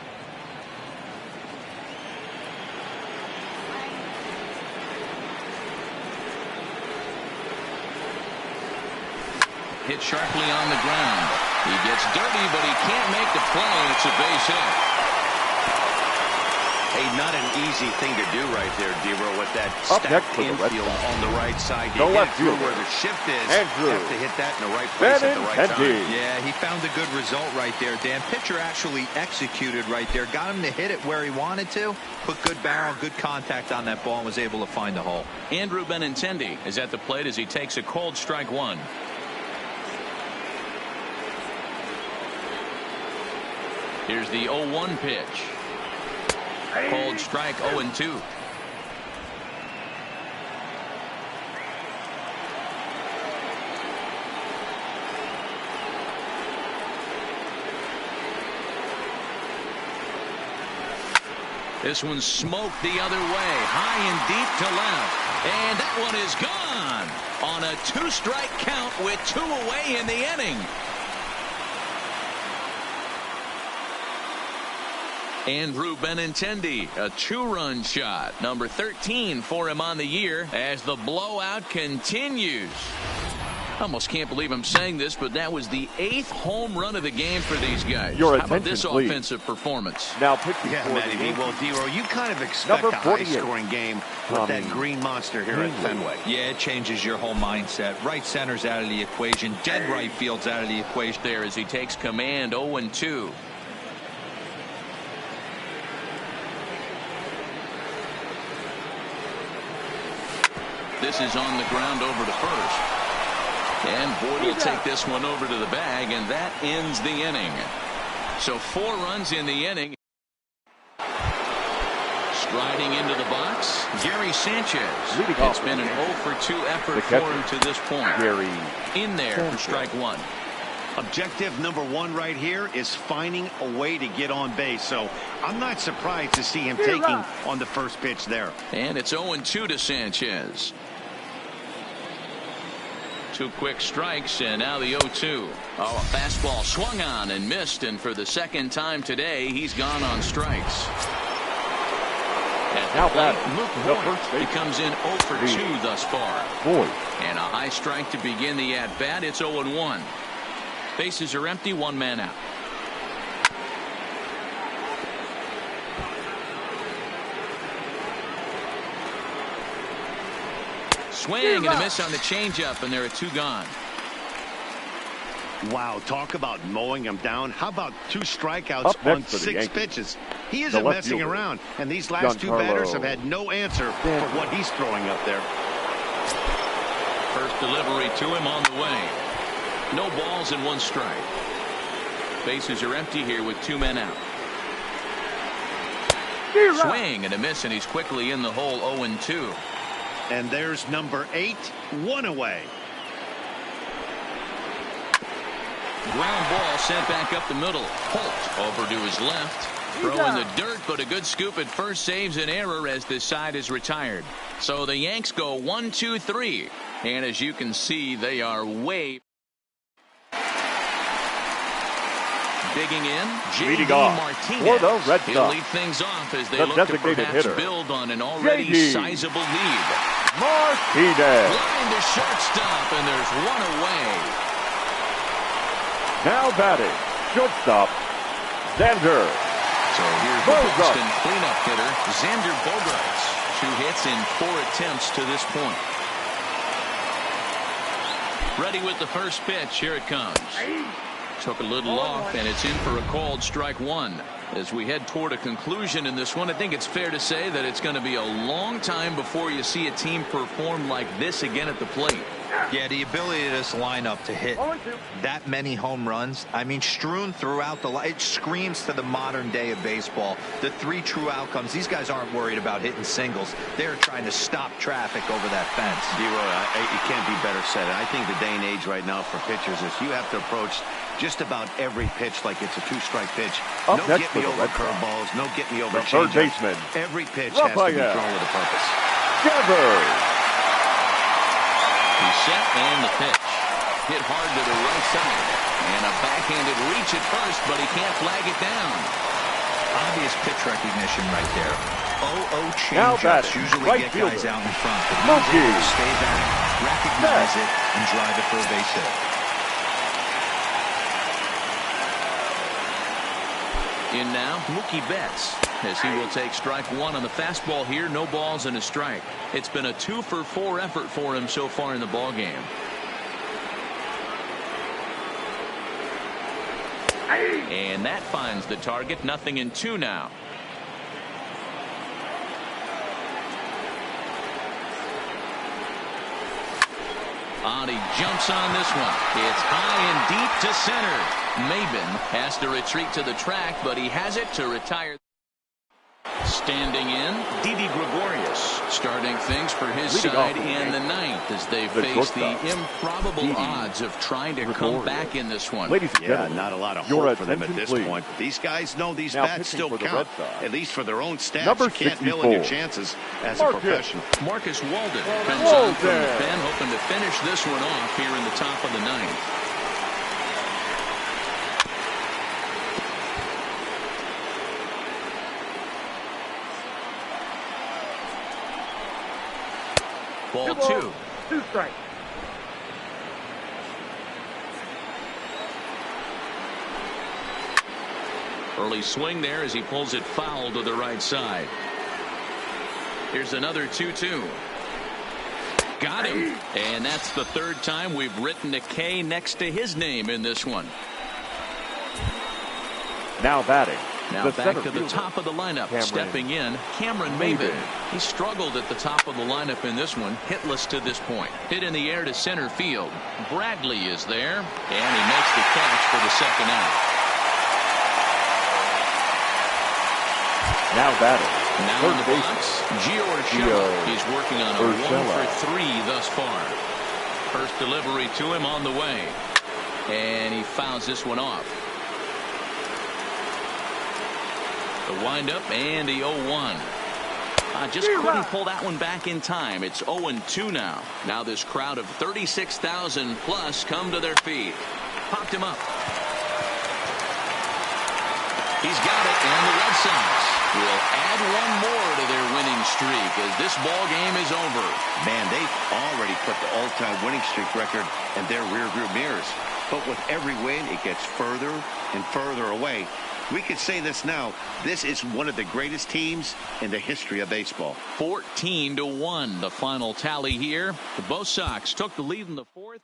Hit sharply on the ground. He gets dirty, but he can't make the play, and it's a base hit. Hey, not an easy thing to do right there, D-Row, with that stacked infield on the right side. You get through where the shift is. You have to hit that in the right place at the right time. Yeah, he found a good result right there, Dan. Pitcher actually executed right there. Got him to hit it where he wanted to. Put good barrel, good contact on that ball, and was able to find the hole. Andrew Benintendi is at the plate as he takes a cold strike one. Here's the 0-1 pitch. Cold strike, 0-2. This one's smoked the other way, high and deep to left. And that one is gone on a 2-strike count with 2 away in the inning. Andrew Benintendi, a 2-run shot. Number 13 for him on the year as the blowout continues. Almost can't believe I'm saying this, but that was the 8th home run of the game for these guys. How about this offensive performance? Now pitching for Matty. Well, D-Row, you kind of expect a high-scoring game with that green monster here at Fenway. Yeah, it changes your whole mindset. Right center's out of the equation. Dead right field's out of the equation. There as he takes command, 0-2. This is on the ground over to first. And Boyd will take this one over to the bag, and that ends the inning. So 4 runs in the inning. Striding into the box, Gary Sanchez. It's been an 0-for-2 effort for him to this point. Gary in there for strike one. Objective number one right here is finding a way to get on base. So I'm not surprised to see him taking on the first pitch there. And it's 0-2 to Sanchez. 2 quick strikes, and now the 0-2. Oh, a fastball swung on and missed, and for the second time today, he's gone on strikes. At the plate, Luke Boyd, he comes in 0 for 2 thus far. And a high strike to begin the at-bat. It's 0-1. Bases are empty, 1 man out. Swing and a miss on the changeup, and there are 2 gone. Wow, talk about mowing him down. How about 2 strikeouts on 6 pitches? He isn't messing around, and these last 2 batters have had no answer for what he's throwing up there. First delivery to him on the way. No balls and 1 strike. Bases are empty here with 2 men out. Swing and a miss, and he's quickly in the hole. 0-2. And there's number 8, 1 away. Ground ball sent back up the middle. Holt over to his left. Throw in the dirt, but a good scoop at first saves an error as this side is retired. So the Yanks go 1, 2, 3. And as you can see, they are way. Digging in, J.D. Martinez. He'll lead things off as they look to perhaps build on an already sizable lead. Martinez. Line to shortstop, and there's 1 away. Now batting, shortstop, Xander. So here's the Boston cleanup hitter, Xander Bogaerts. 2 hits in 4 attempts to this point. Ready with the first pitch. Here it comes. Took a little off, and it's in for a called strike 1. As we head toward a conclusion in this one, I think it's fair to say that it's going to be a long time before you see a team perform like this again at the plate. Yeah, the ability of this lineup to hit that many home runs, I mean, strewn throughout the line, it screams to the modern day of baseball. The 3 true outcomes, these guys aren't worried about hitting singles. They're trying to stop traffic over that fence. It can't be better said. I think the day and age right now for pitchers is you have to approach just about every pitch like it's a 2-strike pitch. No get me over curveballs, no get me over changeups. Every pitch has to be thrown with a purpose. He's set and the pitch. Hit hard to the right side. And a backhanded reach at first, but he can't flag it down. Obvious pitch recognition right there. 0-0 changeups usually get guys out in front, but he's able to stay back, recognize it, and drive it for a base hit. In now, Mookie Betts, as he will take strike 1 on the fastball here. No balls and a strike. It's been a 2 for 4 effort for him so far in the ball game. And that finds the target. 0-2 now. He jumps on this one. It's high and deep to center. Maben has to retreat to the track, but he has it to retire. Standing in, Didi Gregorius, starting things for his side in the 9th as they face the improbable odds of trying to come back in this one. Not a lot of hope for them at this point. But these guys know these bats still count, at least for their own stats. You can't mill in your chances as a professional. Marcus Walden comes on from the pen, hoping to finish this one off here in the top of the 9th. Ball 2. 2 strikes. Early swing there as he pulls it foul to the right side. Here's another 2-2. Got him. And that's the 3rd time we've written a K next to his name in this one. Now batting. Now back to the top of the lineup. Stepping in, Cameron Maben. He struggled at the top of the lineup in this one. Hitless to this point. Hit in the air to center field. Bradley is there, and he makes the catch for the 2nd out. Now batting. Now in the box, Gio Urshela. He's working on a 1 for 3 thus far. First delivery to him on the way. And he fouls this one off. The windup and the 0-1. Just couldn't pull that one back in time. It's 0-2 now. Now this crowd of 36,000 plus come to their feet. Popped him up. He's got it, and the Red Sox will add one more to their winning streak as this ball game is over. Man, they've already put the all-time winning streak record in their rearview mirrors. But with every win, it gets further and further away. We could say this now. This is one of the greatest teams in the history of baseball. 14-1, the final tally here. The both Sox took the lead in the fourth.